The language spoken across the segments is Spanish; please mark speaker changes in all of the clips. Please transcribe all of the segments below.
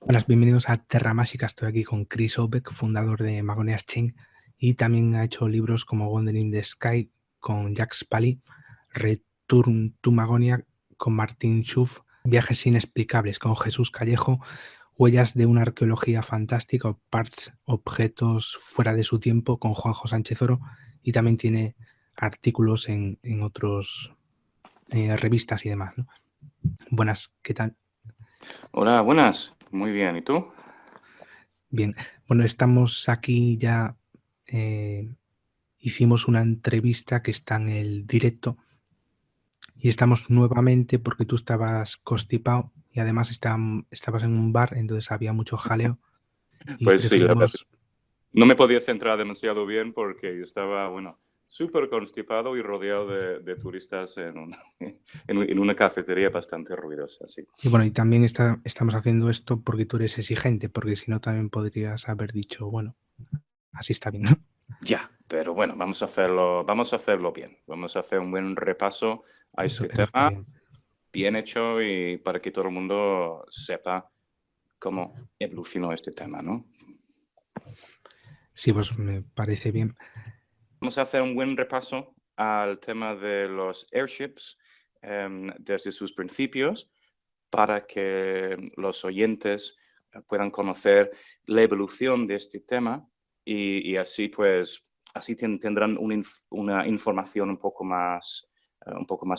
Speaker 1: Buenas, bienvenidos a Terra Mágica. Estoy aquí con Chris Obeck, fundador de Magonias Chain, y también ha hecho libros como Wandering the Sky con Jack Spally, Return to Magonia con Martín Schuff, Viajes inexplicables con Jesús Callejo, Huellas de una arqueología fantástica o Parts, objetos fuera de su tiempo con Juanjo Sánchez Oro, y también tiene artículos en otros revistas y demás, ¿no? Buenas, ¿qué tal?
Speaker 2: Hola, buenas. Muy bien. ¿Y tú?
Speaker 1: Bien, bueno, estamos aquí ya, hicimos una entrevista que está en el directo y estamos nuevamente porque tú estabas constipado y además estabas en un bar, entonces había mucho jaleo y
Speaker 2: Pues sí, la verdad.
Speaker 1: preferimos,
Speaker 2: No me podía centrar demasiado bien porque estaba, bueno, súper constipado y rodeado de turistas en una cafetería bastante ruidosa, sí.
Speaker 1: y bueno, y también estamos haciendo esto porque tú eres exigente, porque si no también podrías haber dicho, bueno, así está bien, ¿no?
Speaker 2: Ya, pero bueno, vamos a hacerlo bien. Vamos a hacer un buen repaso a este
Speaker 1: Eso está
Speaker 2: tema,
Speaker 1: bien.
Speaker 2: bien hecho y para que todo el mundo sepa cómo evolucionó este tema, ¿no?
Speaker 1: Sí, pues me parece bien.
Speaker 2: Vamos a hacer un buen repaso al tema de los airships desde sus principios para que los oyentes puedan conocer la evolución de este tema y así pues así tendrán una información un poco más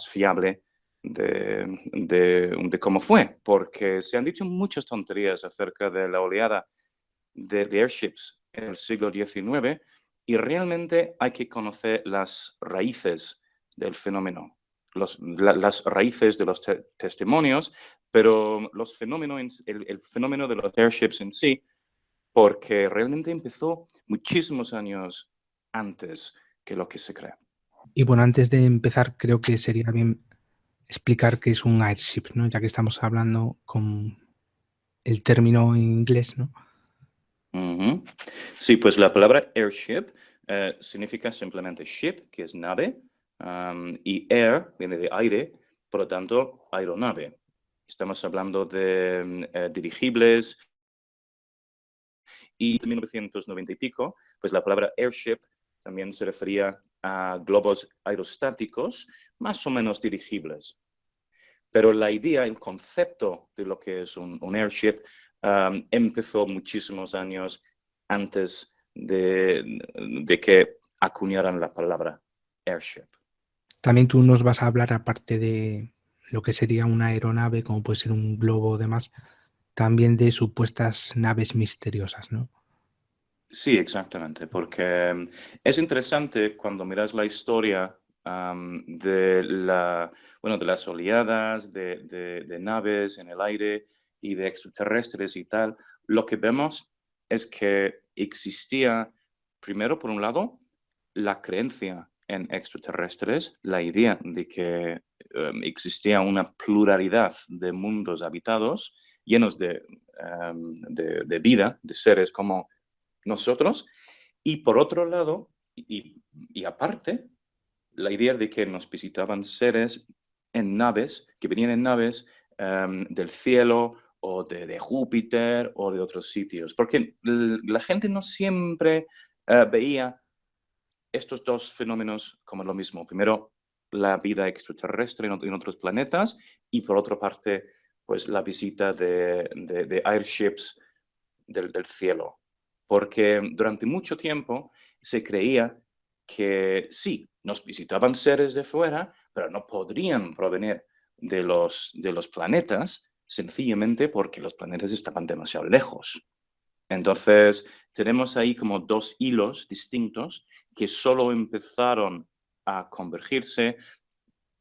Speaker 2: fiable de cómo fue, porque se han dicho muchas tonterías acerca de la oleada de airships en el siglo XIX y realmente hay que conocer las raíces del fenómeno, las raíces de los testimonios, pero el fenómeno de los airships en sí, porque realmente empezó muchísimos años antes que lo que se cree.
Speaker 1: Y bueno, antes de empezar, creo que sería bien explicar qué es un airship, ¿no? Ya que estamos hablando con el término en inglés, ¿no?
Speaker 2: Ujú. Sí, pues la palabra airship significa simplemente ship, que es nave, y air viene de aire, por lo tanto, aeronave. Estamos hablando de dirigibles y en 1990 y pico, pues la palabra airship también se refería a globos aerostáticos más o menos dirigibles. Pero la idea, el concepto de lo que es un airship empezó muchísimos años antes de que acuñaran la palabra airship.
Speaker 1: También tú nos vas a hablar, aparte de lo que sería una aeronave, como puede ser un globo o demás, también de supuestas naves misteriosas, ¿no?
Speaker 2: Sí, exactamente, porque es interesante cuando miras la historia bueno, de las oleadas, de naves en el aire y de extraterrestres y tal, lo que vemos es que existía, primero, por un lado, la creencia en extraterrestres, la idea de que existía una pluralidad de mundos habitados llenos de vida, de seres como nosotros. Y por otro lado, y aparte, la idea de que nos visitaban seres en naves, que venían en naves del cielo o de Júpiter o de otros sitios, porque la gente no siempre veía estos dos fenómenos como lo mismo. Primero, la vida extraterrestre en otros planetas y por otra parte, pues la visita de airships del cielo. Porque durante mucho tiempo se creía que sí, nos visitaban seres de fuera, pero no podrían provenir de los planetas sencillamente porque los planetas estaban demasiado lejos. Entonces, tenemos ahí como dos hilos distintos que solo empezaron a convergirse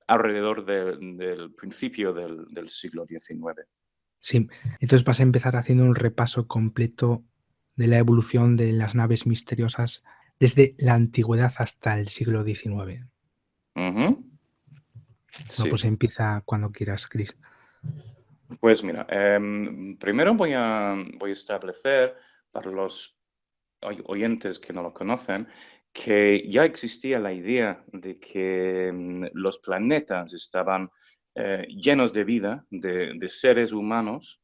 Speaker 2: alrededor del principio del siglo XIX.
Speaker 1: Sí, entonces vas a empezar haciendo un repaso completo de la evolución de las naves misteriosas desde la antigüedad hasta el siglo XIX.
Speaker 2: Ujú.
Speaker 1: Bueno,
Speaker 2: Sí,
Speaker 1: pues empieza cuando quieras, Chris.
Speaker 2: pues mira, primero voy a establecer para los oyentes que no lo conocen que ya existía la idea de que los planetas estaban llenos de vida, de seres humanos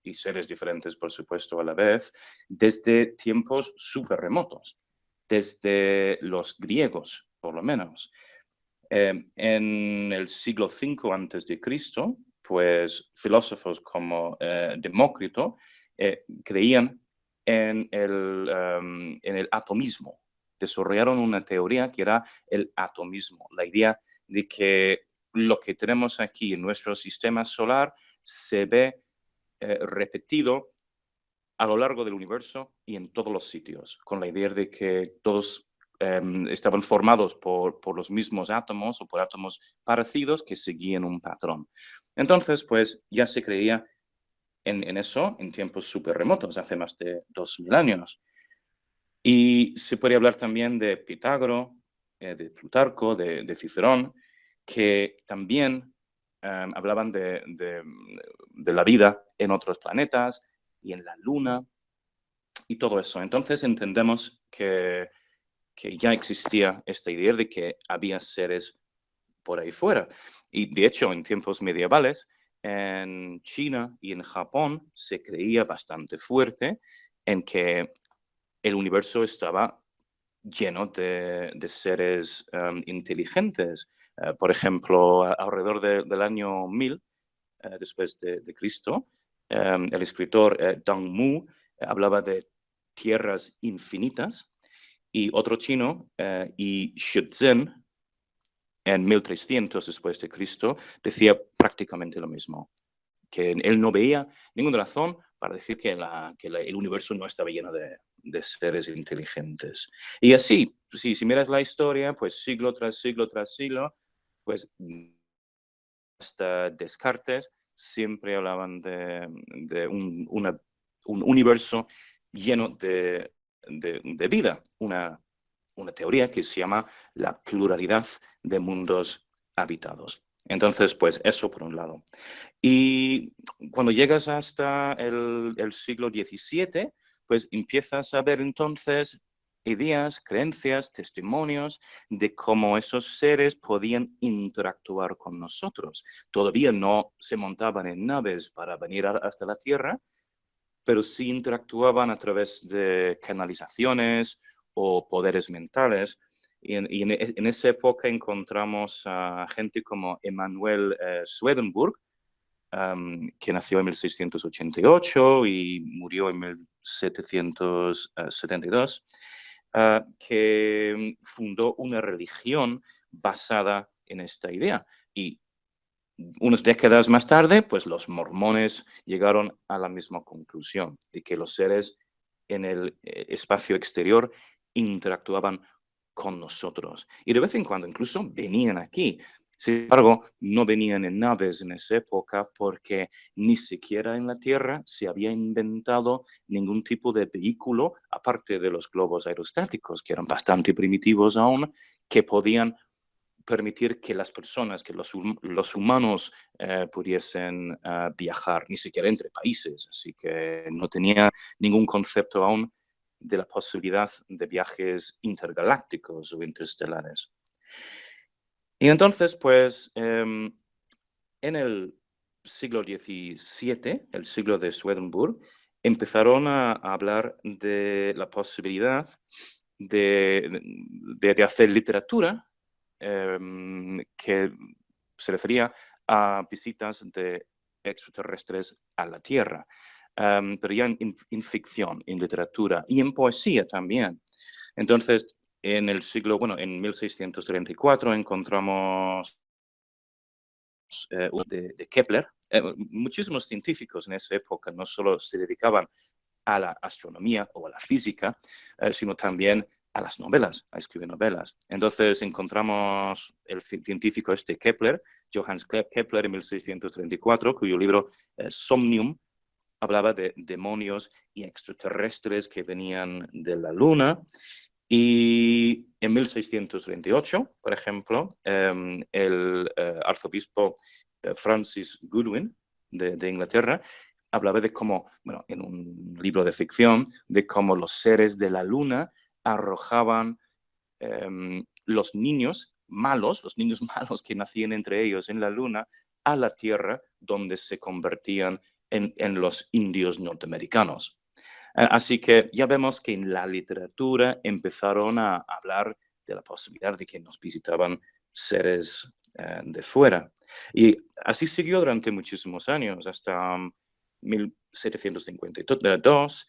Speaker 2: y seres diferentes, por supuesto, a la vez, desde tiempos súper remotos, desde los griegos, por lo menos. En el siglo V antes de Cristo, pues filósofos como Demócrito creían en el atomismo. Desarrollaron una teoría que era el atomismo, la idea de que lo que tenemos aquí en nuestro sistema solar se ve repetido a lo largo del universo y en todos los sitios, con la idea de que todos estaban formados por los mismos átomos o por átomos parecidos que seguían un patrón. Entonces, pues ya se creía en eso en tiempos súper remotos, hace más de 2000 años. Y se puede hablar también de Pitágoras, de Plutarco, de Cicerón, que también hablaban de la vida en otros planetas y en la Luna y todo eso. Entonces entendemos que ya existía esta idea de que había seres por ahí fuera. Y de hecho, en tiempos medievales, en China y en Japón se creía bastante fuerte en que el universo estaba lleno de seres inteligentes. Por ejemplo, alrededor del año 1000 después de Cristo, el escritor Deng Mu hablaba de tierras infinitas y otro chino, Yi Shizhen, en 1300 después de Cristo, decía prácticamente lo mismo, que él no veía ninguna razón para decir que el universo no estaba lleno de seres inteligentes. Y así, si miras la historia, pues siglo tras siglo tras siglo, pues hasta Descartes siempre hablaban de un universo lleno de vida, una teoría que se llama la pluralidad de mundos habitados. Entonces, pues eso por un lado. Y cuando llegas hasta el siglo XVII, pues empiezas a ver entonces ideas, creencias, testimonios de cómo esos seres podían interactuar con nosotros. Todavía no se montaban en naves para venir hasta la Tierra, pero sí interactuaban a través de canalizaciones o poderes mentales. En esa época encontramos a gente como Emanuel Swedenborg, que nació en 1688 y murió en 1772, que fundó una religión basada en esta idea. Y unas décadas más tarde, pues los mormones llegaron a la misma conclusión, de que los seres en el espacio exterior interactuaban con nosotros. Y de vez en cuando incluso venían aquí. Sin embargo, no venían en naves en esa época porque ni siquiera en la Tierra se había inventado ningún tipo de vehículo, aparte de los globos aerostáticos, que eran bastante primitivos aún, que podían permitir que las personas, que los humanos pudiesen viajar, ni siquiera entre países. Así que no tenía ningún concepto aún de la posibilidad de viajes intergalácticos o interestelares. Y entonces, pues, en el siglo XVII, el siglo de Swedenborg, empezaron a hablar de la posibilidad de hacer literatura que se refería a visitas de extraterrestres a la Tierra, pero ya en ficción, en literatura y en poesía también. Entonces, en el siglo, bueno, en 1634 encontramos de Kepler. Muchísimos científicos en esa época no solo se dedicaban a la astronomía o a la física, sino también a las novelas, a escribir novelas. Entonces encontramos el científico Kepler, Johannes Kepler, en 1634, cuyo libro Somnium hablaba de demonios y extraterrestres que venían de la Luna. Y en 1638, por ejemplo, el arzobispo Francis Goodwin de Inglaterra hablaba de cómo, bueno, en un libro de ficción, de cómo los seres de la Luna arrojaban los niños malos que nacían entre ellos en la Luna, a la Tierra, donde se convertían en los indios norteamericanos. Así que ya vemos que en la literatura empezaron a hablar de la posibilidad de que nos visitaban seres de fuera. Y así siguió durante muchísimos años, hasta 1752.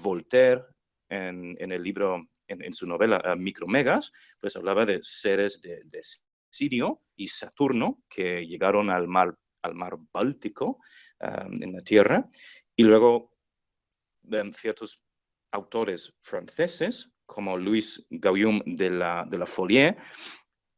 Speaker 2: Voltaire, en el libro, en su novela Micromegas, pues hablaba de seres de Sirio y Saturno que llegaron al mar Báltico, en la Tierra, y luego ciertos autores franceses, como Louis Gauguin de la Folie,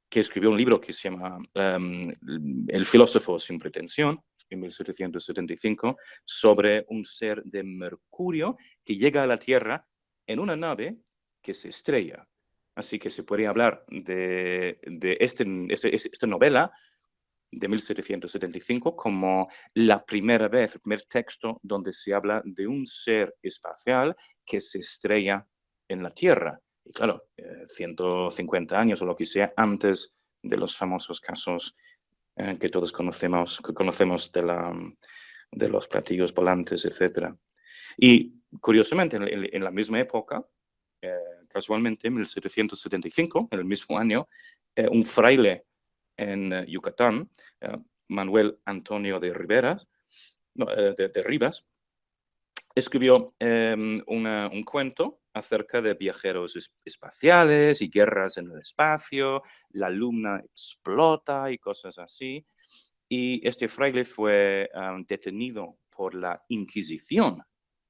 Speaker 2: que escribió un libro que se llama El filósofo sin pretensión, en 1775, sobre un ser de Mercurio que llega a la Tierra en una nave que se estrella. Así que se podría hablar de esta novela de 1775 como la primera vez, el primer texto donde se habla de un ser espacial que se estrella en la Tierra. Y claro, 150 años o lo que sea antes de los famosos casos que todos conocemos de los platillos volantes, etc. Y curiosamente, en la misma época, casualmente en 1775, en el mismo año, un fraile en Yucatán, Manuel Antonio de Rivas, escribió un cuento acerca de viajeros espaciales y guerras en el espacio, la luna explota y cosas así. Y este fraile fue detenido por la Inquisición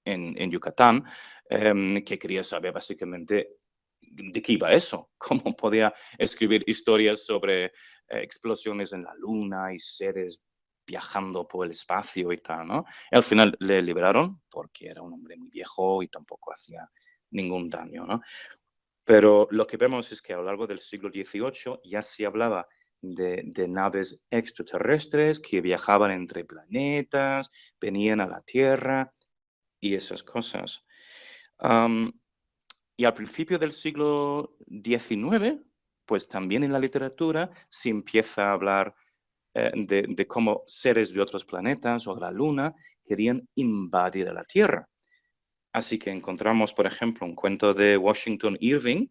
Speaker 2: en Yucatán, que quería saber básicamente de qué iba eso, cómo podía escribir historias sobre explosiones en la luna y seres viajando por el espacio y tal, ¿no? Y al final le liberaron porque era un hombre muy viejo y tampoco hacía ningún daño, ¿no? Pero lo que vemos es que a lo largo del siglo XVIII ya se hablaba de naves extraterrestres que viajaban entre planetas, venían a la Tierra y esas cosas. Y al principio del siglo XIX, pues también en la literatura se empieza a hablar de cómo seres de otros planetas o de la Luna querían invadir a la Tierra. Así que encontramos, por ejemplo, un cuento de Washington Irving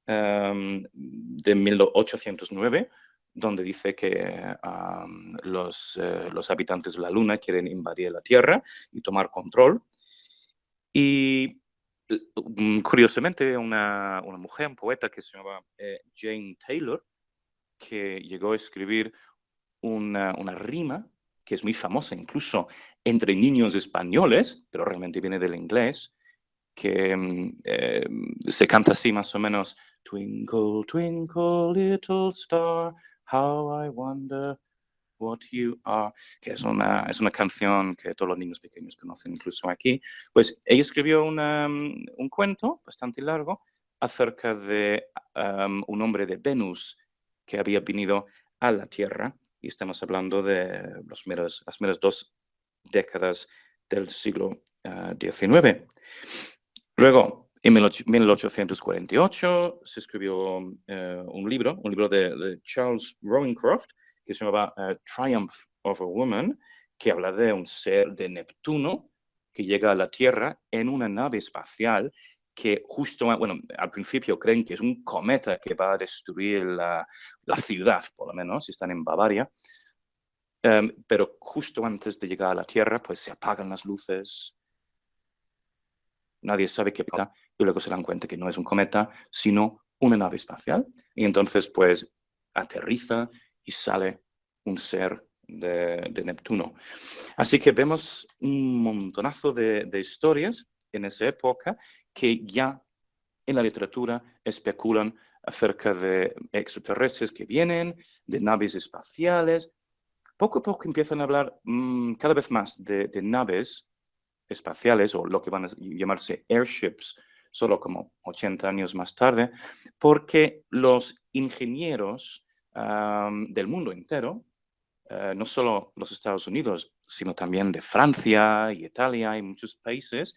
Speaker 2: de 1809, donde dice que los habitantes de la Luna quieren invadir la Tierra y tomar control. Y curiosamente, una mujer, un poeta que se llamaba Jane Taylor, que llegó a escribir una rima que es muy famosa incluso entre niños españoles, pero realmente viene del inglés, que se canta así más o menos: Twinkle, twinkle, little star, how I wonder what you are, que es una canción que todos los niños pequeños conocen, incluso aquí. Pues ella escribió un cuento bastante largo acerca de un hombre de Venus que había venido a la Tierra, y estamos hablando de las meras 2 décadas del siglo XIX. Luego, en 1848 se escribió un libro de Charles Rowincroft, que se llamaba Triumph of a Woman, que habla de un ser de Neptuno que llega a la Tierra en una nave espacial que justo, bueno, al principio creen que es un cometa que va a destruir la ciudad, por lo menos, si están en Bavaria, pero justo antes de llegar a la Tierra, pues se apagan las luces, nadie sabe qué pasa, y luego se dan cuenta que no es un cometa, sino una nave espacial. Y entonces, pues, aterriza y sale un ser de Neptuno. Así que vemos un montonazo de historias en esa época que ya en la literatura especulan acerca de extraterrestres que vienen, de naves espaciales. Poco a poco empiezan a hablar cada vez más de naves espaciales, o lo que van a llamarse airships, solo como 80 años más tarde, porque los ingenieros del mundo entero, no solo los Estados Unidos, sino también de Francia y Italia y muchos países,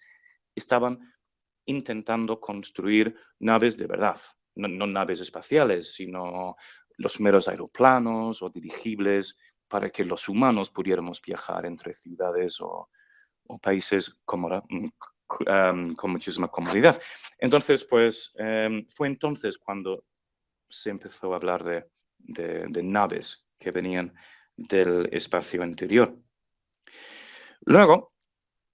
Speaker 2: estaban intentando construir naves de verdad, no naves espaciales, sino los meros aeroplanos o dirigibles para que los humanos pudiéramos viajar entre ciudades o países con muchísima comodidad. Entonces, pues fue entonces cuando se empezó a hablar de naves que venían del espacio interior. Luego,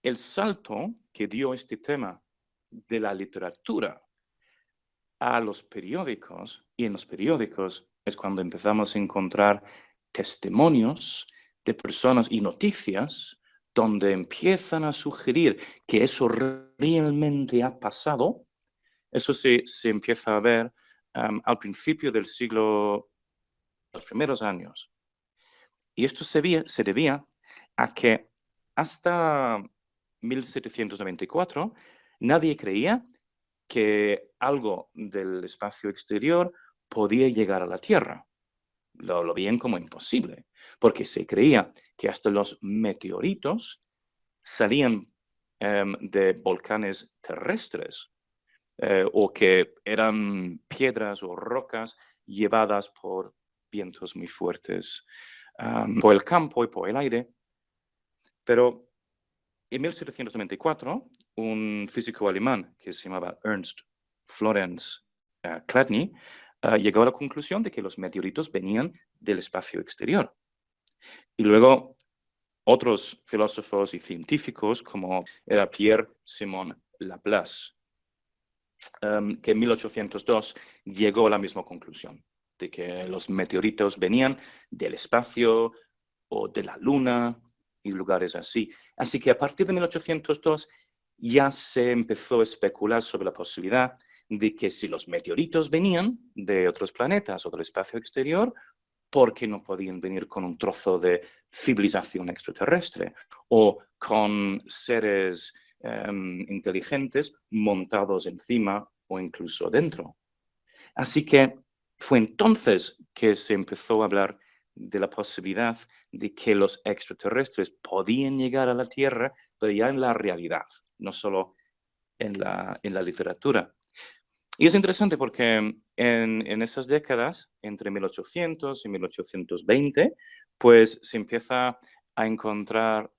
Speaker 2: el salto que dio este tema de la literatura a los periódicos, y en los periódicos es cuando empezamos a encontrar testimonios de personas y noticias donde empiezan a sugerir que eso realmente ha pasado. Eso se empieza a ver al principio del siglo, los primeros años. Y esto se debía a que hasta 1794 nadie creía que algo del espacio exterior podía llegar a la Tierra. Lo veían como imposible, porque se creía que hasta los meteoritos salían de volcanes terrestres o que eran piedras o rocas llevadas por vientos muy fuertes por el campo y por el aire. Pero en 1794, un físico alemán que se llamaba Ernst Florenz Chladni llegó a la conclusión de que los meteoritos venían del espacio exterior. Y luego otros filósofos y científicos, como era Pierre-Simon Laplace, que en 1802 llegó a la misma conclusión, de que los meteoritos venían del espacio o de la Luna y lugares así. Así que a partir de 1802 ya se empezó a especular sobre la posibilidad de que si los meteoritos venían de otros planetas o del espacio exterior, ¿por qué no podían venir con un trozo de civilización extraterrestre o con seres inteligentes montados encima o incluso dentro? Así que fue entonces que se empezó a hablar de la posibilidad de que los extraterrestres podían llegar a la Tierra, pero ya en la realidad, no solo en la literatura. Y es interesante porque en esas décadas, entre 1800 y 1820, pues se empieza a encontrar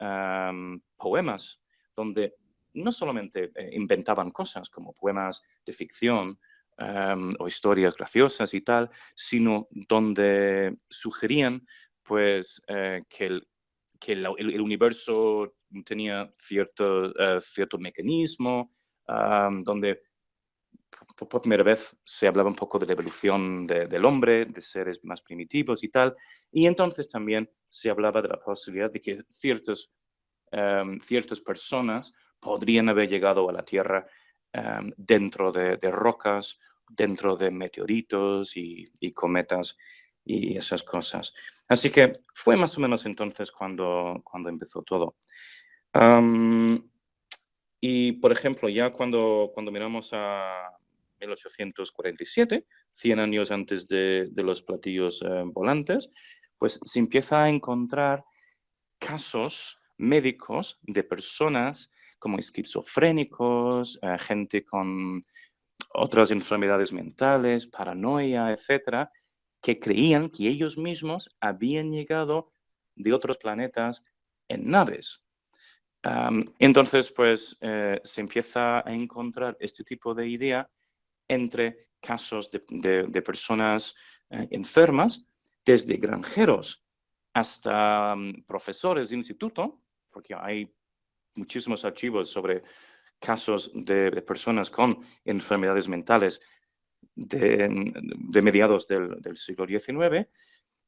Speaker 2: poemas donde no solamente inventaban cosas como poemas de ficción o historias graciosas y tal, sino donde sugerían pues que el universo tenía cierto mecanismo, donde por primera vez se hablaba un poco de la evolución del hombre, de seres más primitivos y tal, y entonces también se hablaba de la posibilidad de que ciertas personas podrían haber llegado a la Tierra dentro de rocas, dentro de meteoritos y cometas y esas cosas. Así que fue más o menos entonces cuando empezó todo. Y, por ejemplo, ya cuando miramos a 1847, 100 años antes de los platillos volantes, pues se empieza a encontrar casos médicos de personas como esquizofrénicos, gente con otras enfermedades mentales, paranoia, etcétera, que creían que ellos mismos habían llegado de otros planetas en naves. Entonces, pues se empieza a encontrar este tipo de idea entre casos de personas enfermas, desde granjeros hasta profesores de instituto, porque hay muchísimos archivos sobre casos de personas con enfermedades mentales de mediados del siglo XIX.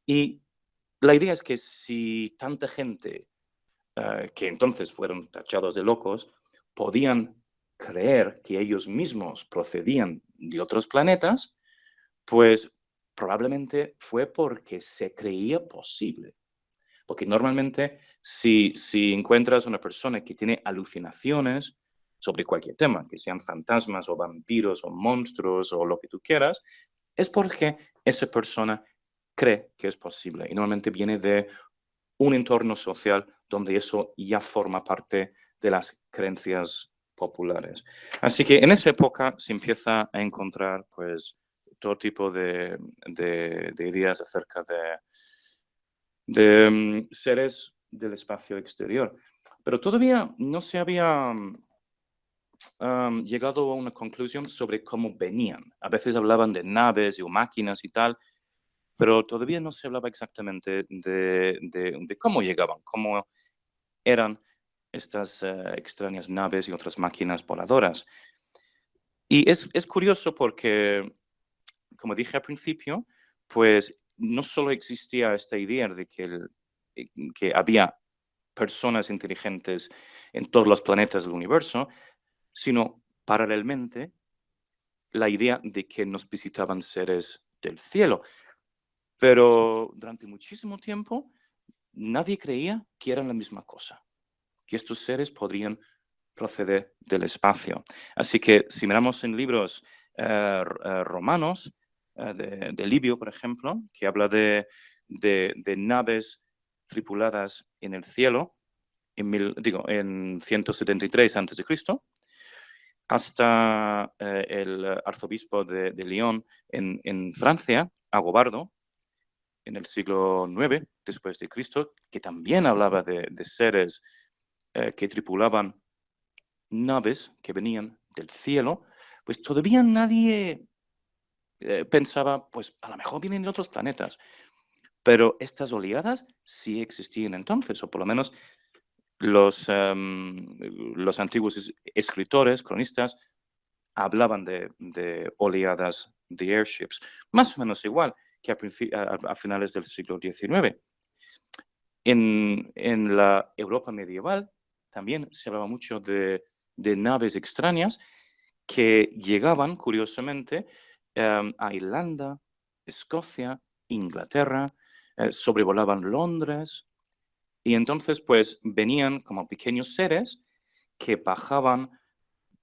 Speaker 2: Y la idea es que si tanta gente que entonces fueron tachados de locos, podían creer que ellos mismos procedían de otros planetas, pues probablemente fue porque se creía posible. Porque normalmente si encuentras una persona que tiene alucinaciones sobre cualquier tema, que sean fantasmas o vampiros o monstruos o lo que tú quieras, es porque esa persona cree que es posible y normalmente viene de un entorno social donde eso ya forma parte de las creencias populares. Así que en esa época se empieza a encontrar pues todo tipo de ideas acerca de seres del espacio exterior. Pero todavía no se había llegado a una conclusión sobre cómo venían. A veces hablaban de naves o máquinas y tal, pero todavía no se hablaba exactamente de cómo llegaban, cómo eran estas extrañas naves y otras máquinas voladoras. Y es curioso porque, como dije al principio, pues no solo existía esta idea de que había personas inteligentes en todos los planetas del universo, sino paralelamente la idea de que nos visitaban seres del cielo. Pero durante muchísimo tiempo nadie creía que eran la misma cosa, que estos seres podrían proceder del espacio. Así que si miramos en libros romanos, de Livio, por ejemplo, que habla de naves tripuladas en el cielo, en 173 a.C., hasta el arzobispo de Lyon en Francia, Agobardo, en el siglo IX después de Cristo, que también hablaba de seres que tripulaban naves que venían del cielo, pues todavía nadie pensaba, pues a lo mejor vienen de otros planetas. Pero estas oleadas sí existían entonces, o por lo menos los antiguos escritores, cronistas, hablaban de oleadas de airships, más o menos igual que a finales del siglo XIX. En la Europa medieval también se hablaba mucho de naves extrañas que llegaban, curiosamente, a Irlanda, Escocia, Inglaterra, sobrevolaban Londres, y entonces pues venían como pequeños seres que bajaban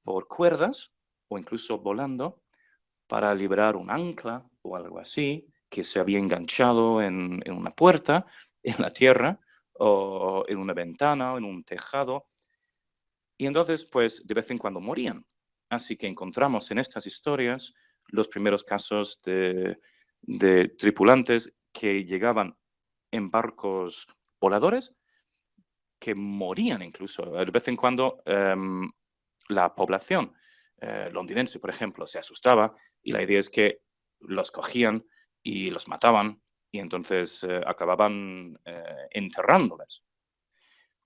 Speaker 2: por cuerdas o incluso volando para liberar un ancla o algo así que se había enganchado en una puerta, en la tierra, o en una ventana o en un tejado. Y entonces, pues, de vez en cuando morían. Así que encontramos en estas historias los primeros casos de tripulantes que llegaban en barcos voladores que morían incluso. De vez en cuando la población londinense, por ejemplo, se asustaba y la idea es que los cogían y los mataban y entonces acababan enterrándoles.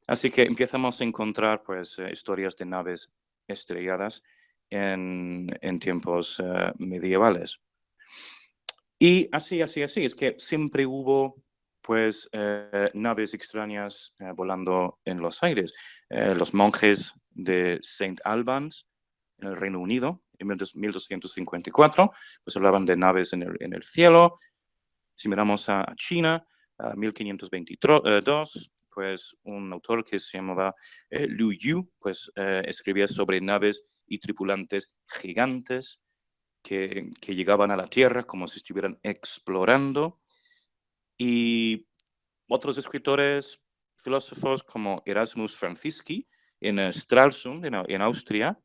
Speaker 2: Así que empezamos a encontrar pues, historias de naves estrelladas en tiempos medievales. Y así, es que siempre hubo pues naves extrañas volando en los aires. Los monjes de Saint Albans en el Reino Unido en 1254 pues hablaban de naves en el cielo. Si miramos a China, a 1522, pues un autor que se llamaba Liu Yu, pues escribía sobre naves y tripulantes gigantes que llegaban a la Tierra como si estuvieran explorando. Y otros escritores, filósofos como Erasmus Francisci en Stralsund, en Austria,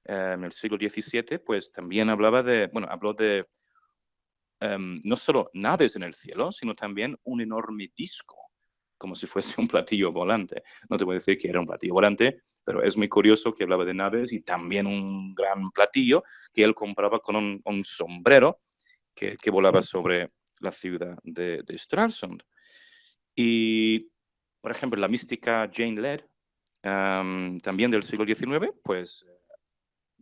Speaker 2: en el siglo XVII, pues también habló de no solo naves en el cielo, sino también un enorme disco, como si fuese un platillo volante. No te voy a decir que era un platillo volante, pero es muy curioso que hablaba de naves y también un gran platillo que él compraba con un sombrero que volaba sobre la ciudad de Stralsund. Y, por ejemplo, la mística Jane Ladd, también del siglo XIX, pues,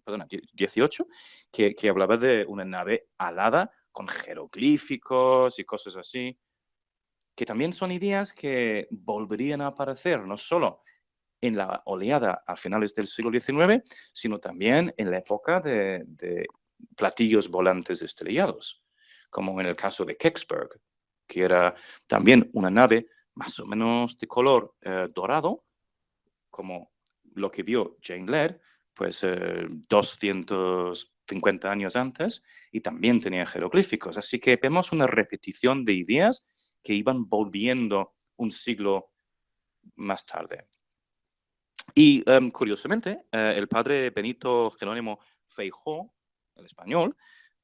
Speaker 2: perdona, XVIII, que hablaba de una nave alada con jeroglíficos y cosas así, que también son ideas que volverían a aparecer no solo en la oleada a finales del siglo XIX, sino también en la época de platillos volantes estrellados, como en el caso de Kecksburg, que era también una nave más o menos de color dorado, como lo que vio Jane Ladd, pues 250 años antes, y también tenía jeroglíficos. Así que vemos una repetición de ideas que iban volviendo un siglo más tarde. Y curiosamente, el padre Benito Jerónimo Feijó, el español,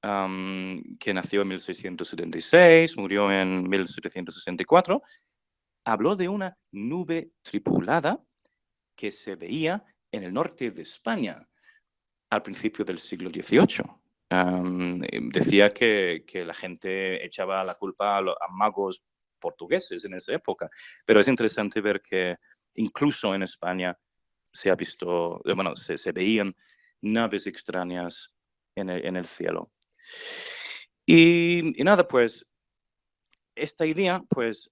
Speaker 2: que nació en 1676, murió en 1764, habló de una nube tripulada que se veía en el norte de España al principio del siglo XVIII. Decía que la gente echaba la culpa a magos portugueses en esa época, pero es interesante ver que incluso en España se ha visto, bueno, se veían naves extrañas en el cielo. Y nada, pues esta idea pues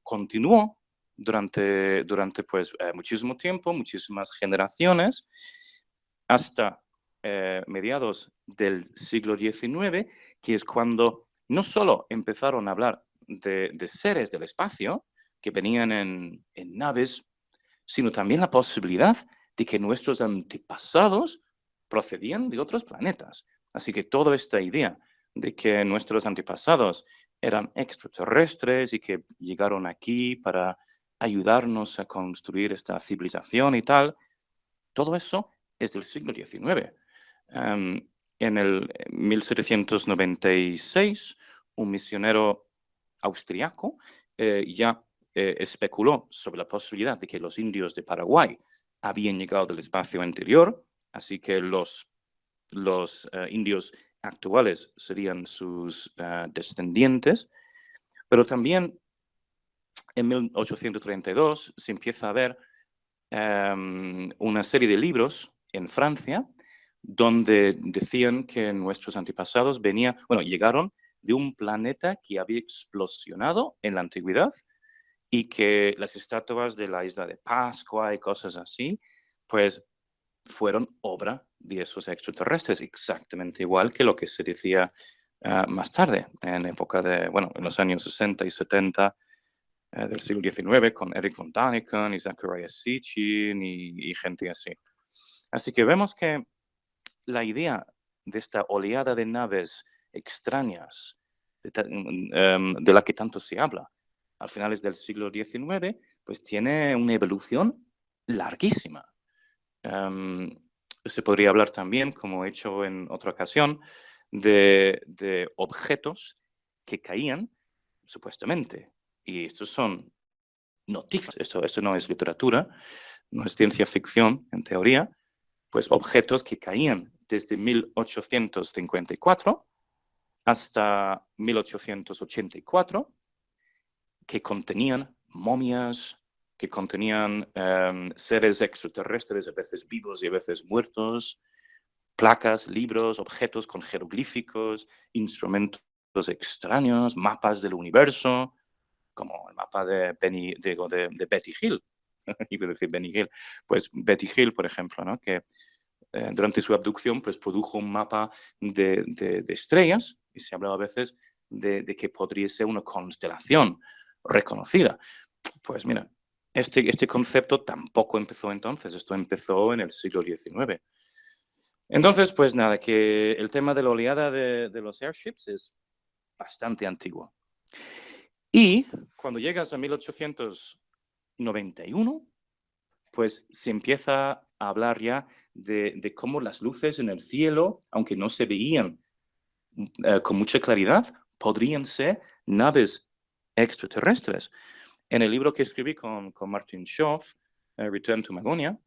Speaker 2: continuó durante pues muchísimo tiempo, muchísimas generaciones, hasta mediados del siglo XIX, que es cuando no solo empezaron a hablar de seres del espacio que venían en naves, sino también la posibilidad de que nuestros antepasados procedían de otros planetas. Así que toda esta idea de que nuestros antepasados eran extraterrestres y que llegaron aquí para ayudarnos a construir esta civilización y tal, todo eso es del siglo XIX. En el 1796, un misionero austriaco ya especuló sobre la posibilidad de que los indios de Paraguay habían llegado del espacio anterior, así que los indios actuales serían sus descendientes, pero también en 1832 se empieza a ver una serie de libros en Francia donde decían que nuestros antepasados llegaron de un planeta que había explosionado en la antigüedad y que las estatuas de la isla de Pascua y cosas así, pues fueron obra de esos extraterrestres, exactamente igual que lo que se decía más tarde, en época de, en los años 60 y 70 del siglo XIX, con Eric von Daniken y Zacharias Sitchin y gente así. Así que vemos que la idea de esta oleada de naves extrañas de la que tanto se habla a finales del siglo XIX, pues tiene una evolución larguísima. Se podría hablar también, como he hecho en otra ocasión, de objetos que caían supuestamente. Y estos son noticias, esto no es literatura, no es ciencia ficción en teoría, pues objetos que caían desde 1854 hasta 1884, que contenían momias, que contenían seres extraterrestres, a veces vivos y a veces muertos, placas, libros, objetos con jeroglíficos, instrumentos extraños, mapas del universo, como el mapa de Betty Hill. Iba a decir Benny Hill. Pues Betty Hill, por ejemplo, ¿no? Que durante su abducción pues, produjo un mapa de estrellas y se hablaba a veces de que podría ser una constelación reconocida. Pues mira, este concepto tampoco empezó entonces, esto empezó en el siglo XIX. Entonces, pues nada, que el tema de la oleada de los airships es bastante antiguo. Y cuando llegas a 1891, pues se empieza a hablar ya de cómo las luces en el cielo, aunque no se veían con mucha claridad, podrían ser naves extraterrestres. En el libro que escribí con Martin Schoff, Return to Magonia,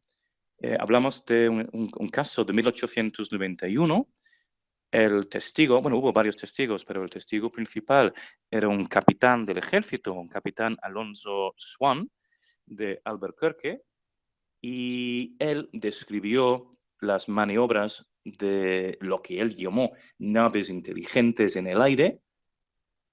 Speaker 2: hablamos de un caso de 1891. El testigo, hubo varios testigos, pero el testigo principal era un capitán del ejército, un capitán Alonso Swan de Albuquerque, y él describió las maniobras de lo que él llamó naves inteligentes en el aire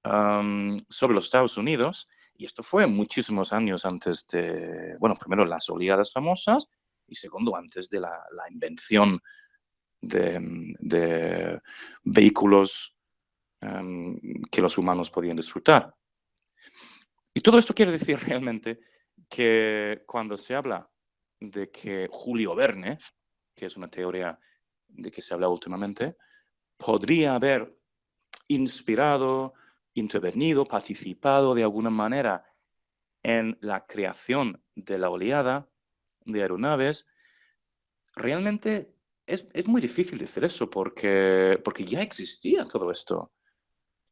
Speaker 2: sobre los Estados Unidos, y esto fue muchísimos años antes de, primero las oleadas famosas y segundo antes de la invención de vehículos que los humanos podían disfrutar. Y todo esto quiere decir realmente que cuando se habla de que Julio Verne, que es una teoría de que se habla últimamente, podría haber inspirado, intervenido, participado de alguna manera en la creación de la oleada de aeronaves, realmente es muy difícil decir eso porque ya existía todo esto.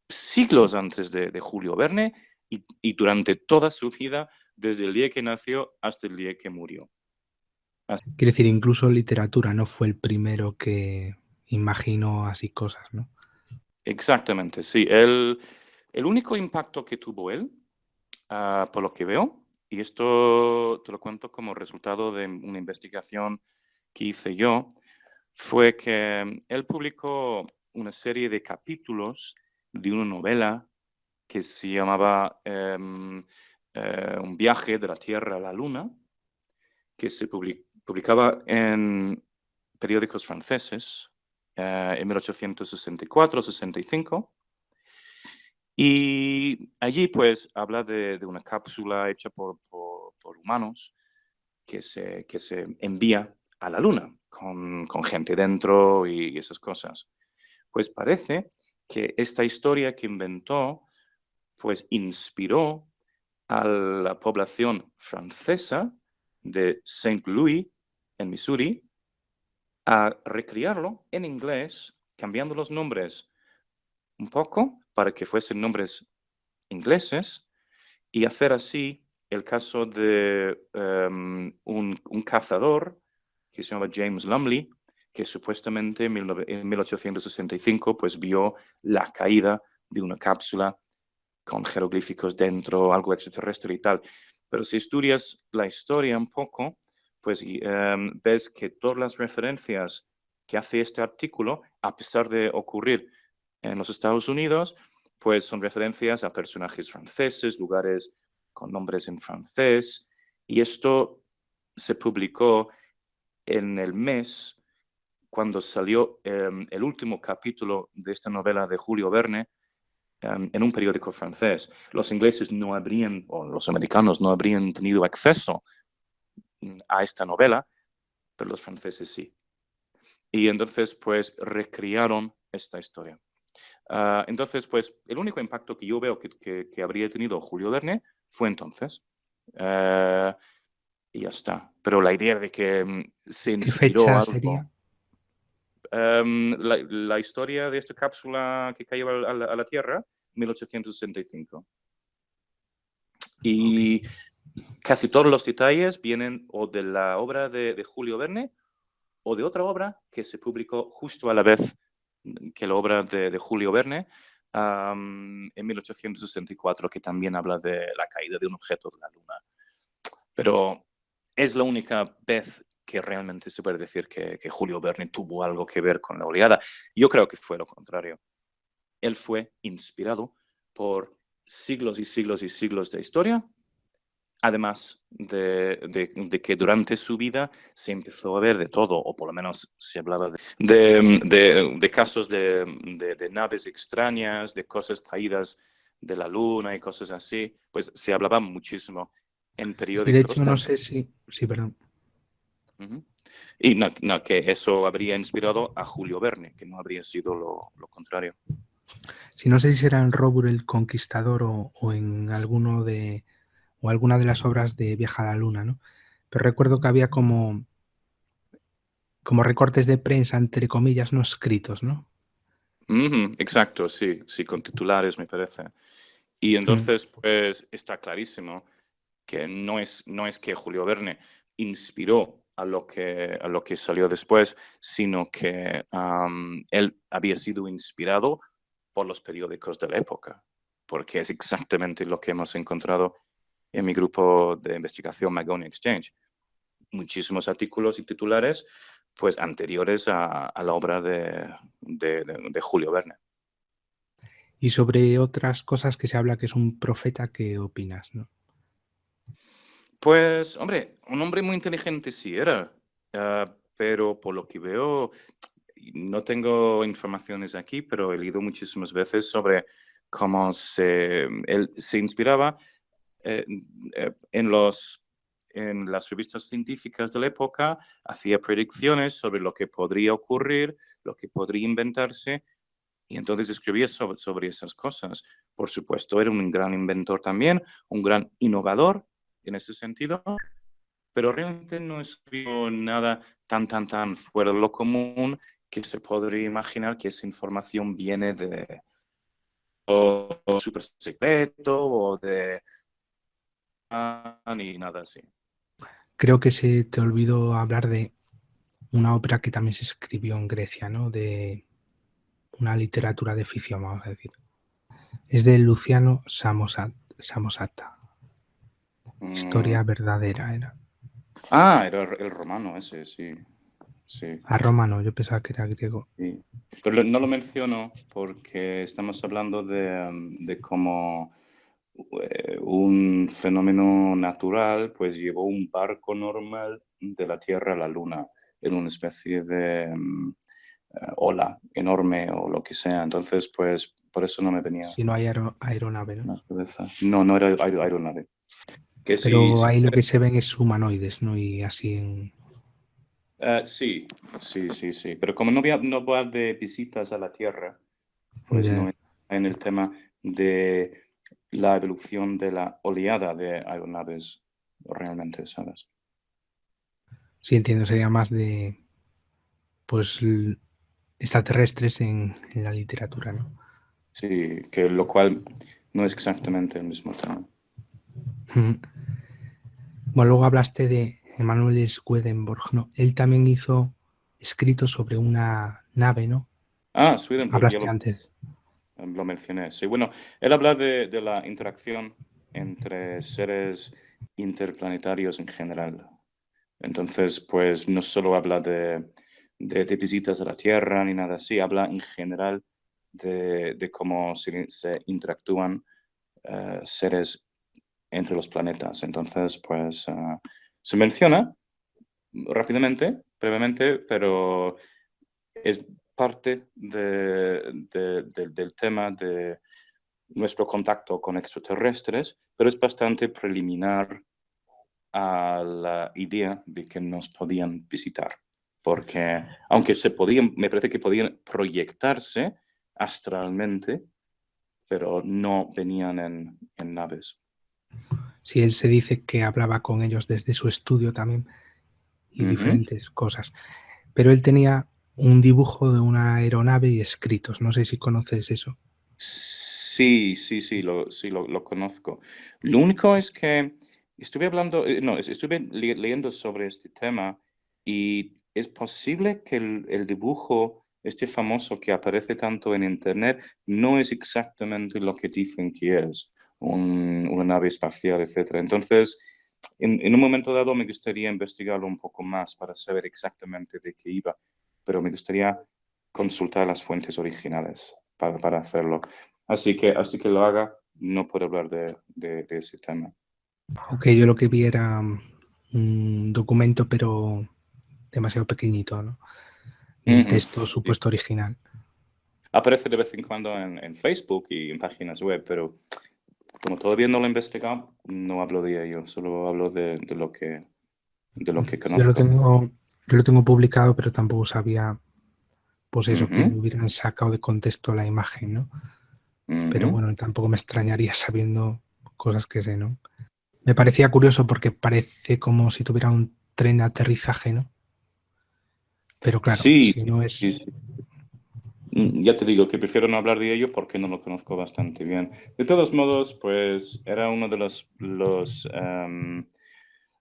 Speaker 2: Siglos antes de Julio Verne y durante toda su vida, desde el día que nació hasta el día que murió.
Speaker 1: Quiere decir, incluso literatura no fue el primero que imaginó así cosas, ¿no?
Speaker 2: Exactamente, sí. El único impacto que tuvo él, por lo que veo, y esto te lo cuento como resultado de una investigación que hice yo, fue que él publicó una serie de capítulos de una novela que se llamaba Un viaje de la Tierra a la Luna, que se publicaba en periódicos franceses en 1864-65. Y allí pues habla de una cápsula hecha por humanos que se envía a la Luna con gente dentro y esas cosas. Pues parece que esta historia que inventó pues inspiró a la población francesa de Saint Louis, en Missouri, a recrearlo en inglés, cambiando los nombres un poco para que fuesen nombres ingleses y hacer así el caso de un cazador que se llama James Lumley, que supuestamente en 1865 pues vio la caída de una cápsula con jeroglíficos dentro, algo extraterrestre y tal. Pero si estudias la historia un poco, pues ves que todas las referencias que hace este artículo, a pesar de ocurrir en los Estados Unidos, pues son referencias a personajes franceses, lugares con nombres en francés, y esto se publicó en el mes cuando salió el último capítulo de esta novela de Julio Verne, en un periódico francés. Los ingleses no habrían, o los americanos no habrían tenido acceso a esta novela, pero los franceses sí. Y entonces, pues, recrearon esta historia. Entonces, pues, el único impacto que yo veo que habría tenido Julio Verne fue entonces. Y ya está. Pero la idea de que se
Speaker 1: ¿Qué
Speaker 2: inspiró
Speaker 1: fecha
Speaker 2: algo.
Speaker 1: sería?
Speaker 2: La historia de esta cápsula que cayó a la Tierra, 1865.
Speaker 1: Ok.
Speaker 2: Y casi todos los detalles vienen o de la obra de Julio Verne o de otra obra que se publicó justo a la vez que la obra de Julio Verne en 1864, que también habla de la caída de un objeto de la Luna. Pero es la única vez que realmente se puede decir que Julio Verne tuvo algo que ver con la oleada. Yo creo que fue lo contrario. Él fue inspirado por siglos y siglos y siglos de historia, además de que durante su vida se empezó a ver de todo, o por lo menos se hablaba de casos de naves extrañas, de cosas caídas de la luna y cosas así, pues se hablaba muchísimo en
Speaker 1: Sí, de
Speaker 2: periódicos
Speaker 1: hecho, no
Speaker 2: también.
Speaker 1: sé si... Sí, perdón.
Speaker 2: Ujú. Y no, que eso habría inspirado a Julio Verne, que no habría sido lo contrario.
Speaker 1: Sí, no sé si será en Robur el Conquistador o en o alguna de las obras de Viaja a la Luna, ¿no? Pero recuerdo que había como recortes de prensa, entre comillas, no escritos, ¿no?
Speaker 2: Ujú, exacto, sí, sí, con titulares me parece. Y
Speaker 1: Mm.
Speaker 2: entonces, pues está clarísimo que no es que Julio Verne inspiró a lo que salió después, sino que él había sido inspirado por los periódicos de la época, porque es exactamente lo que hemos encontrado en mi grupo de investigación Magoni Exchange. Muchísimos artículos y titulares pues anteriores a la obra de Julio Verne.
Speaker 1: Y sobre otras cosas que se habla que es un profeta, ¿qué opinas, no?
Speaker 2: Pues, hombre, un hombre muy inteligente sí era, pero por lo que veo, no tengo informaciones aquí, pero he leído muchísimas veces sobre cómo él se inspiraba eh, en las revistas científicas de la época, hacía predicciones sobre lo que podría ocurrir, lo que podría inventarse, y entonces escribía sobre esas cosas. Por supuesto, era un gran inventor también, un gran innovador en ese sentido, pero realmente no escribió nada tan fuera de lo común que se podría imaginar que esa información viene súper secreto o de ni nada así.
Speaker 1: Creo que se te olvidó hablar de una ópera que también se escribió en Grecia, ¿no? De una literatura de ficción, vamos a decir. Es de Luciano Samosata.
Speaker 2: Mm,
Speaker 1: Historia verdadera era.
Speaker 2: era el romano ese, sí, sí,
Speaker 1: A Roma no, yo pensaba que era griego.
Speaker 2: sí. Pero no lo menciono porque estamos hablando de cómo un fenómeno natural pues llevó un barco normal de la Tierra a la Luna en una especie de ola enorme o lo que sea. Entonces, pues por eso no me venía
Speaker 1: Si no hay aeronave, ¿no?
Speaker 2: a la cabeza. No, no era aeronave. Que si,
Speaker 1: Pero
Speaker 2: si
Speaker 1: ahí lo que se ven es humanoides, ¿no? Y así en...
Speaker 2: sí, sí, sí, sí. Pero como no va de visitas a la Tierra, pues no
Speaker 1: Ya.
Speaker 2: entra en el tema de la evolución de la oleada de aeronaves realmente, ¿sabes?
Speaker 1: Sí, entiendo, sería más de, pues, extraterrestres en la literatura, ¿no?
Speaker 2: Sí, que lo cual no es exactamente el mismo tema.
Speaker 1: Ujú. Bueno, luego hablaste de Emanuel Swedenborg, ¿no? Él también hizo escritos sobre una nave, ¿no?
Speaker 2: Ah, Swedenborg, ya
Speaker 1: Hablaste antes.
Speaker 2: lo mencioné. Sí, bueno, él habla de la interacción entre seres interplanetarios en general. Entonces, pues no solo habla de visitas a la Tierra ni nada así, habla en general de cómo se interactúan seres entre los planetas. Entonces, pues se menciona rápidamente, brevemente, pero es parte del tema de nuestro contacto con extraterrestres, pero es bastante preliminar a la idea de que nos podían visitar, porque aunque me parece que podían proyectarse astralmente, pero no venían en naves.
Speaker 1: Sí, él se dice que hablaba con ellos desde su estudio también y
Speaker 2: Ujú.
Speaker 1: diferentes cosas. Pero él tenía un dibujo de una aeronave y escritos. No sé si conoces eso.
Speaker 2: Sí, sí, sí, lo conozco. Lo único es que estuve hablando, no, estuve leyendo sobre este tema y es posible que el dibujo, este famoso que aparece tanto en internet, no es exactamente lo que dicen que es, una nave espacial, etcétera. Entonces, en un momento dado me gustaría investigarlo un poco más para saber exactamente de qué iba, pero me gustaría consultar las fuentes originales para hacerlo. Así que lo haga, no puedo hablar de ese tema.
Speaker 1: Ok, yo lo que vi era un documento, pero demasiado pequeñito, ¿no? Del
Speaker 2: Ujú.
Speaker 1: texto
Speaker 2: Sí.
Speaker 1: supuesto original.
Speaker 2: Aparece de vez en cuando en Facebook y en páginas web, pero como todavía no lo he investigado, no hablo de ello, solo hablo de lo que
Speaker 1: Sí,
Speaker 2: conozco.
Speaker 1: yo lo tengo publicado, pero tampoco sabía, pues eso, que
Speaker 2: Ujú,
Speaker 1: hubieran sacado de contexto la imagen, ¿no? Pero
Speaker 2: ujú.
Speaker 1: bueno, tampoco me extrañaría sabiendo cosas que sé, ¿no? Me parecía curioso porque parece como si tuviera un tren de aterrizaje, ¿no? Pero claro,
Speaker 2: Sí,
Speaker 1: si no es...
Speaker 2: sí, sí. Ya te digo que prefiero no hablar de ello porque no lo conozco bastante bien. De todos modos, pues era uno de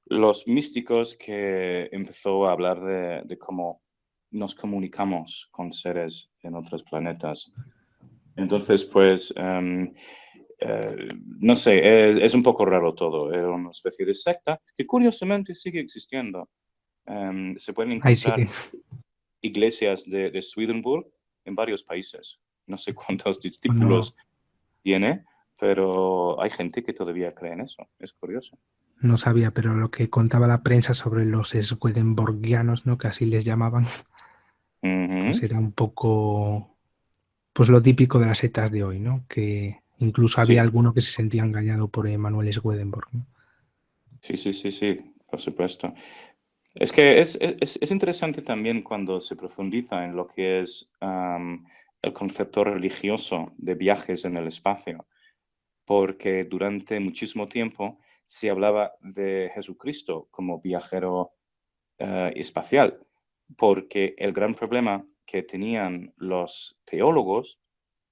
Speaker 2: los místicos que empezó a hablar de cómo nos comunicamos con seres en otros planetas. Entonces, pues, no sé, es un poco raro todo. Era una especie de secta que curiosamente sigue existiendo. Se pueden
Speaker 1: Ahí sí
Speaker 2: encontrar
Speaker 1: que
Speaker 2: iglesias de Swedenborg en varios países. No sé cuántos
Speaker 1: pues no,
Speaker 2: discípulos tiene, pero hay gente que todavía cree en eso. Es curioso.
Speaker 1: no sabía, pero lo que contaba la prensa sobre los swedenborgianos, ¿no? Que así les llamaban, pues
Speaker 2: Ujú.
Speaker 1: era un poco, pues lo típico de las sectas de hoy, ¿no? Que incluso había
Speaker 2: Sí,
Speaker 1: alguno que se sentía engañado por Emanuel Swedenborg, ¿no?
Speaker 2: sí, sí, sí, sí, por supuesto. Es que es interesante también cuando se profundiza en lo que es el concepto religioso de viajes en el espacio, porque durante muchísimo tiempo se hablaba de Jesucristo como viajero espacial, porque el gran problema que tenían los teólogos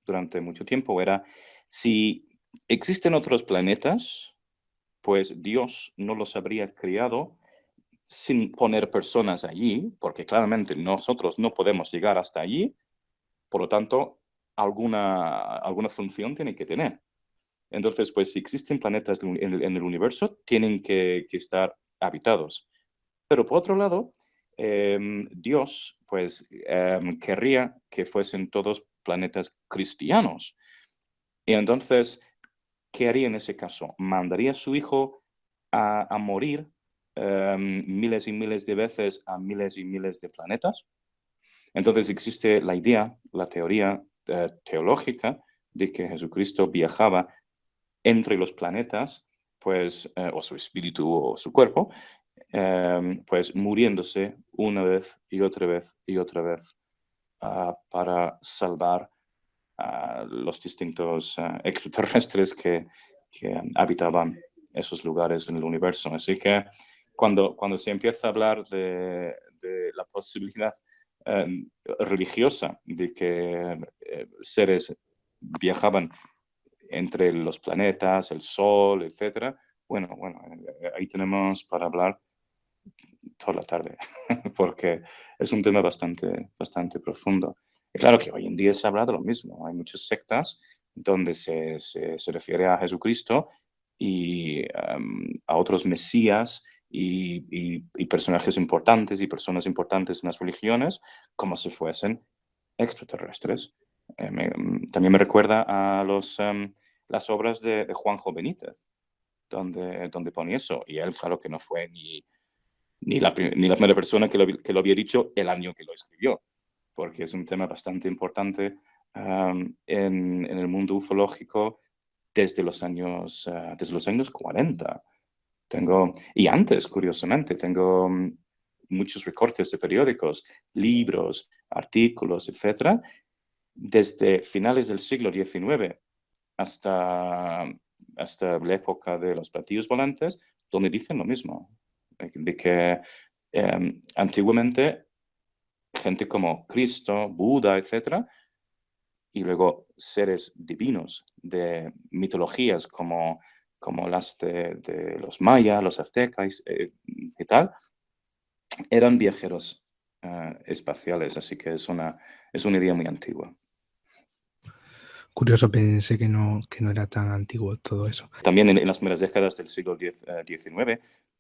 Speaker 2: durante mucho tiempo era, si existen otros planetas, pues Dios no los habría creado sin poner personas allí, porque claramente nosotros no podemos llegar hasta allí, por lo tanto, alguna función tiene que tener. Entonces, pues si existen planetas en el universo, tienen que estar habitados. Pero por otro lado, Dios, pues, querría que fuesen todos planetas cristianos. Y entonces, ¿qué haría en ese caso? ¿Mandaría a su hijo a morir miles y miles de veces a miles y miles de planetas? Entonces existe la idea, la teoría teológica de que Jesucristo viajaba entre los planetas, pues, o su espíritu o su cuerpo, pues muriéndose una vez y otra vez y otra vez para salvar a los distintos extraterrestres que habitaban esos lugares en el universo. Así que cuando se empieza a hablar de la posibilidad religiosa de que seres viajaban entre los planetas, el Sol, etcétera, bueno, ahí tenemos para hablar toda la tarde, porque es un tema bastante profundo. Y claro que hoy en día se habla de lo mismo. Hay muchas sectas donde se refiere a Jesucristo y a otros mesías y personajes importantes y personas importantes en las religiones como si fuesen extraterrestres. También me recuerda a las obras de Juanjo Benítez, donde ponía eso. Y él, claro que no fue ni la primera persona que lo había dicho el año que lo escribió, porque es un tema bastante importante en el mundo ufológico desde los años 40. Y antes, curiosamente, tengo muchos recortes de periódicos, libros, artículos, etcétera, desde finales del siglo XIX hasta la época de los platillos volantes, donde dicen lo mismo, de que antiguamente gente como Cristo, Buda, etcétera, y luego seres divinos de mitologías como las de los mayas, los aztecas y tal, eran viajeros espaciales, así que es una idea muy antigua.
Speaker 1: Curioso, pensé que no era tan antiguo todo eso.
Speaker 2: También en las primeras décadas del siglo XIX,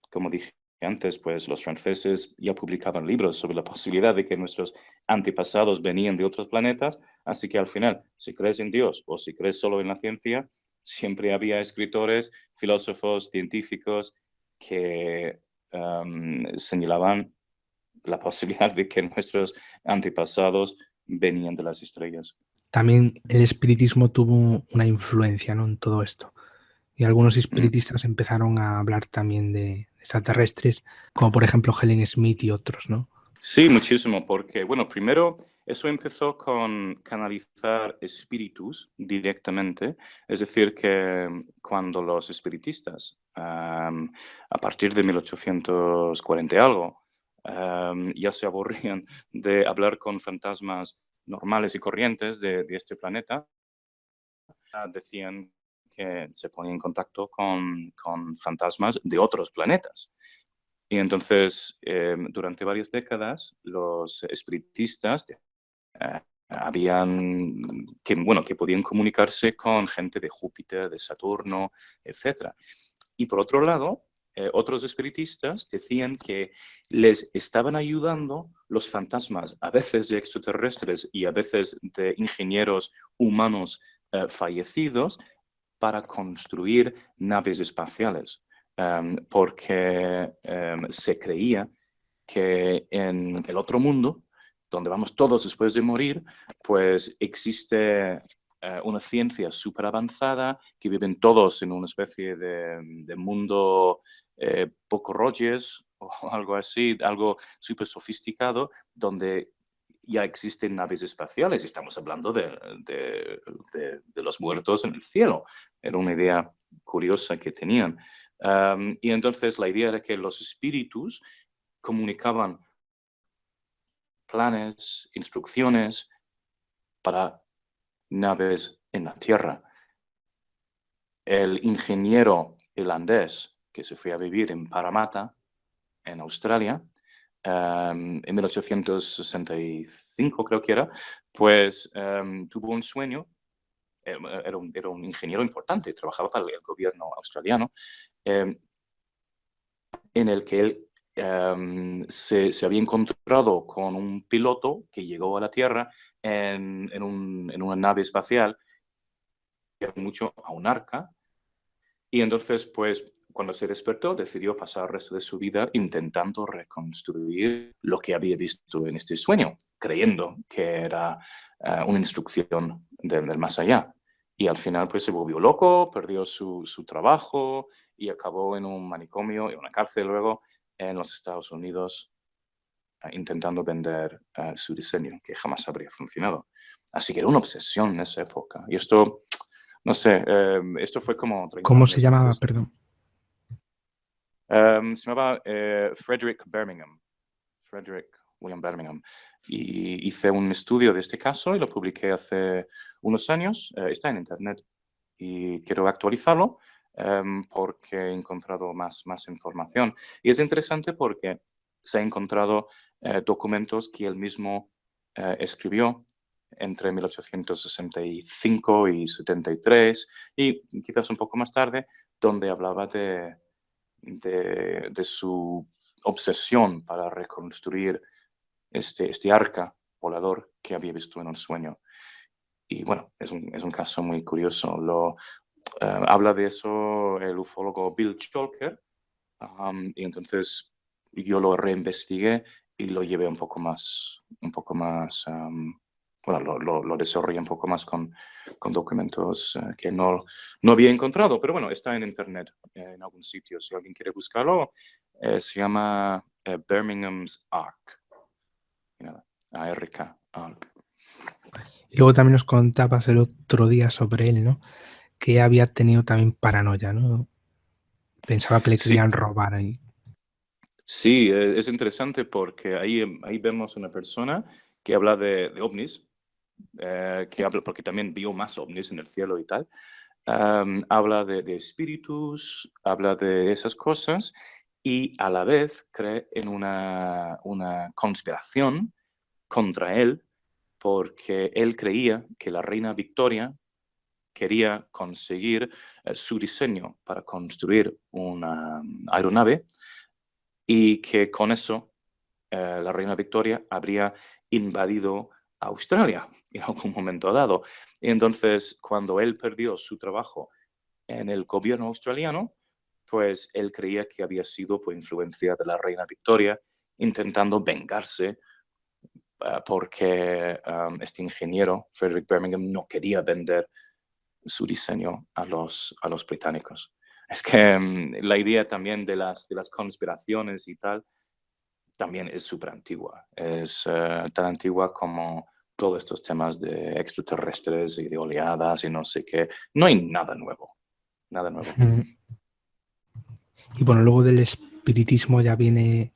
Speaker 2: como dije antes, pues los franceses ya publicaban libros sobre la posibilidad de que nuestros antepasados venían de otros planetas, así que al final, si crees en Dios o si crees solo en la ciencia, siempre había escritores, filósofos, científicos que señalaban la posibilidad de que nuestros antepasados venían de las estrellas.
Speaker 1: También el espiritismo tuvo una influencia, ¿no?, en todo esto. Y algunos
Speaker 2: Mm.
Speaker 1: espiritistas empezaron a hablar también de extraterrestres, como por ejemplo Helen Smith y otros, ¿no?
Speaker 2: Sí, muchísimo, porque, bueno, primero eso empezó con canalizar espíritus directamente, es decir, que cuando los espiritistas, a partir de 1840 y algo, ya se aburrían de hablar con fantasmas normales y corrientes de este planeta, decían que se ponían en contacto con fantasmas de otros planetas. Y entonces, durante varias décadas, los espiritistas que podían comunicarse con gente de Júpiter, de Saturno, etcétera. Y por otro lado, otros espiritistas decían que les estaban ayudando los fantasmas, a veces de extraterrestres y a veces de ingenieros humanos fallecidos, para construir naves espaciales, porque se creía que en el otro mundo, donde vamos todos después de morir, pues existe una ciencia súper avanzada, que viven todos en una especie de mundo poco Rogers o algo así, algo súper sofisticado, donde ya existen naves espaciales. Estamos hablando de los muertos en el cielo. Era una idea curiosa que tenían. Y entonces la idea era que los espíritus comunicaban planes, instrucciones para naves en la Tierra. El ingeniero irlandés que se fue a vivir en Parramatta, en Australia, en 1865 creo que era, pues tuvo un sueño. Era un ingeniero importante, trabajaba para el gobierno australiano, en el que él se había encontrado con un piloto que llegó a la Tierra en una nave espacial, mucho a un arca, y entonces, pues, cuando se despertó, decidió pasar el resto de su vida intentando reconstruir lo que había visto en este sueño, creyendo que era una instrucción del más allá. Y al final, pues, se volvió loco, perdió su trabajo y acabó en un manicomio, en una cárcel luego, en los Estados Unidos, intentando vender su diseño, que jamás habría funcionado. Así que era una obsesión en esa época. Y esto, no sé, esto fue como 30
Speaker 1: ¿Cómo se
Speaker 2: años
Speaker 1: llamaba?
Speaker 2: antes.
Speaker 1: Perdón.
Speaker 2: Se llamaba Frederick Birmingham, Frederick William Birmingham. Y hice un estudio de este caso y lo publiqué hace unos años. Está en internet y quiero actualizarlo porque he encontrado más información. Y es interesante porque se han encontrado documentos que él mismo escribió entre 1865 y 73 y quizás un poco más tarde, donde hablaba de su obsesión para reconstruir este arca volador que había visto en un sueño. Y bueno, es un caso muy curioso. Habla de eso el ufólogo Bill Chalker, y entonces yo lo reinvestigué y lo llevé un poco más, bueno, lo desarrollé un poco más con documentos que no había encontrado, pero bueno, está en internet en algún sitio. Si alguien quiere buscarlo, se llama Birmingham's Ark. ARK, Ark.
Speaker 1: Y luego también nos contabas el otro día sobre él, ¿no? Que había tenido también paranoia, ¿no? Pensaba que le
Speaker 2: Sí,
Speaker 1: querían robar ahí.
Speaker 2: sí, es interesante porque ahí vemos una persona que habla de ovnis, que habla, porque también vio más ovnis en el cielo y tal. Habla de espíritus, habla de esas cosas y a la vez cree en una conspiración contra él porque él creía que la reina Victoria quería conseguir su diseño para construir una aeronave y que con eso la reina Victoria habría invadido Australia en algún momento dado. Y entonces, cuando él perdió su trabajo en el gobierno australiano, pues él creía que había sido por influencia de la reina Victoria, intentando vengarse porque este ingeniero, Frederick Birmingham, no quería vender su diseño a los británicos. Es que la idea también de las conspiraciones y tal también es súper antigua. Es tan antigua como todos estos temas de extraterrestres y de oleadas y no sé qué. No hay nada nuevo. Nada nuevo.
Speaker 1: Y bueno, luego del espiritismo ya viene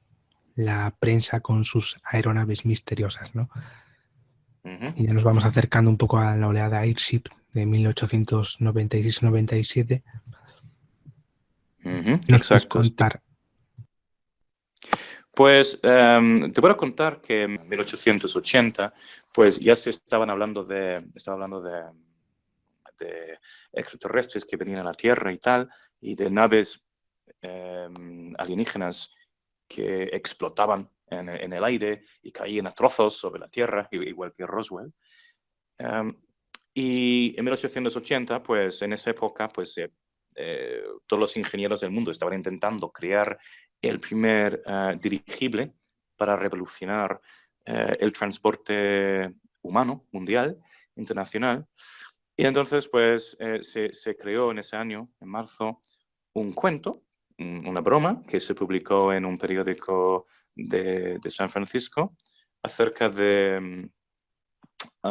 Speaker 1: la prensa con sus aeronaves misteriosas, ¿no? Y ya nos vamos acercando un poco a la oleada Airship de 1896-97. ¿Nos puedes
Speaker 2: Exacto. Sí.
Speaker 1: contar?
Speaker 2: Pues te voy a contar que en 1880 pues ya se estaban hablando de extraterrestres que venían a la Tierra y tal, y de naves alienígenas que explotaban en el aire y caían a trozos sobre la Tierra, igual que Roswell. Y en 1880, pues en esa época, pues todos los ingenieros del mundo estaban intentando crear el primer dirigible para revolucionar el transporte humano mundial, internacional. Y entonces, pues se creó en ese año, en marzo, un cuento, una broma, que se publicó en un periódico de San Francisco acerca de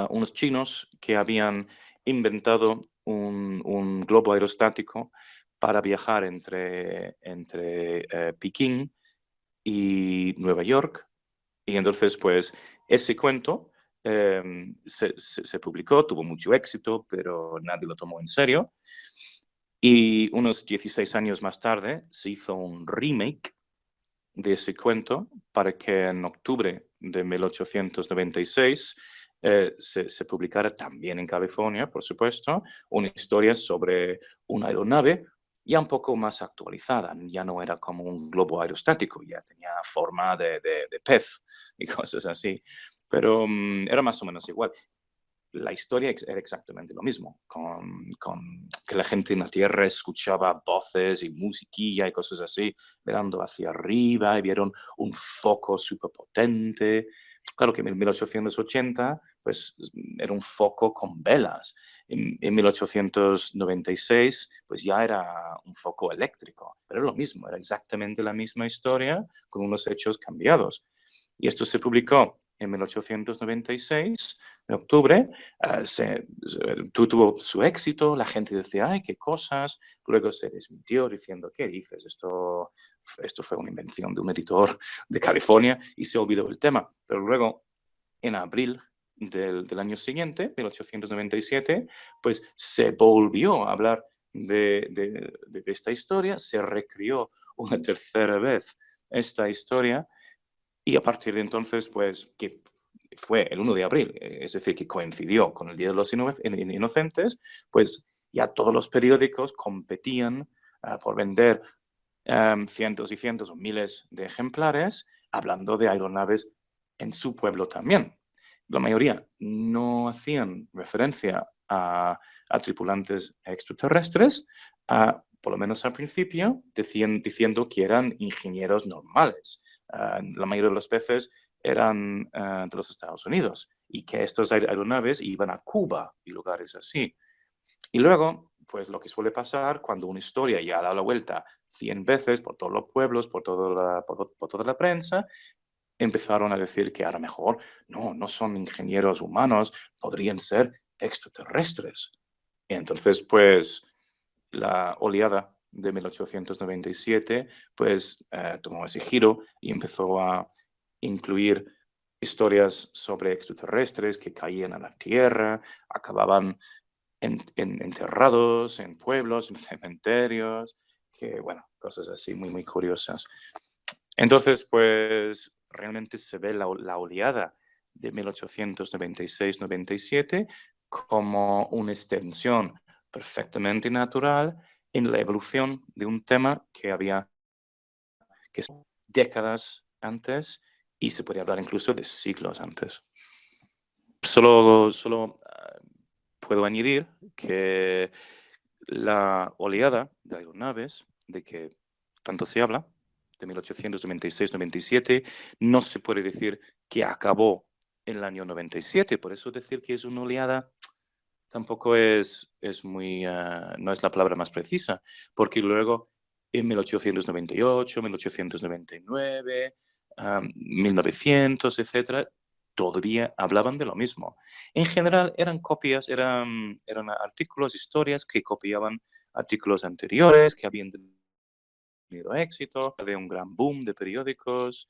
Speaker 2: unos chinos que habían inventado un globo aerostático para viajar entre Pekín y Nueva York. Y entonces, pues, ese cuento se publicó, tuvo mucho éxito, pero nadie lo tomó en serio. Y unos 16 años más tarde se hizo un remake de ese cuento para que en octubre de 1896 se publicara también en California, por supuesto, una historia sobre una aeronave ya un poco más actualizada. Ya no era como un globo aerostático, ya tenía forma de pez y cosas así. Pero era más o menos igual. La historia era exactamente lo mismo, con que la gente en la Tierra escuchaba voces y musiquilla y cosas así, mirando hacia arriba y vieron un foco súper potente. Claro que en 1880 pues, era un foco con velas. En 1896 pues ya era un foco eléctrico, pero era lo mismo, era exactamente la misma historia con unos hechos cambiados. Y esto se publicó en 1896, en octubre, tuvo su éxito, la gente decía, ay, qué cosas, luego se desmintió diciendo, ¿qué dices? Esto fue una invención de un editor de California y se olvidó el tema. Pero luego, en abril del año siguiente, 1897, pues se volvió a hablar de esta historia, se recrió una tercera vez esta historia y a partir de entonces, pues, que fue el 1 de abril, es decir, que coincidió con el Día de los Inocentes, pues ya todos los periódicos competían por vender cientos y cientos o miles de ejemplares hablando de aeronaves en su pueblo también. La mayoría no hacían referencia a tripulantes extraterrestres, por lo menos al principio, diciendo que eran ingenieros normales. La mayoría de los veces eran de los Estados Unidos y que estas aeronaves iban a Cuba y lugares así. Y luego, pues lo que suele pasar cuando una historia ya ha dado la vuelta 100 veces por todos los pueblos, por toda la prensa, empezaron a decir que a lo mejor no son ingenieros humanos, podrían ser extraterrestres. Y entonces, pues, la oleada de 1897, pues, tomó ese giro y empezó a incluir historias sobre extraterrestres que caían a la Tierra, acababan enterrados en pueblos, en cementerios, que bueno, cosas así muy, muy curiosas. Entonces, pues realmente se ve la oleada de 1896-97 como una extensión perfectamente natural en la evolución de un tema que había que décadas antes y se podría hablar incluso de siglos antes. Solo puedo añadir que la oleada de aeronaves de que tanto se habla, de 1896-97, no se puede decir que acabó en el año 97. Por eso decir que es una oleada tampoco es muy, no es la palabra más precisa, porque luego en 1898, 1899, 1900, etcétera, todavía hablaban de lo mismo. En general eran copias, eran artículos, historias que copiaban artículos anteriores que habían tenido éxito, de un gran boom de periódicos,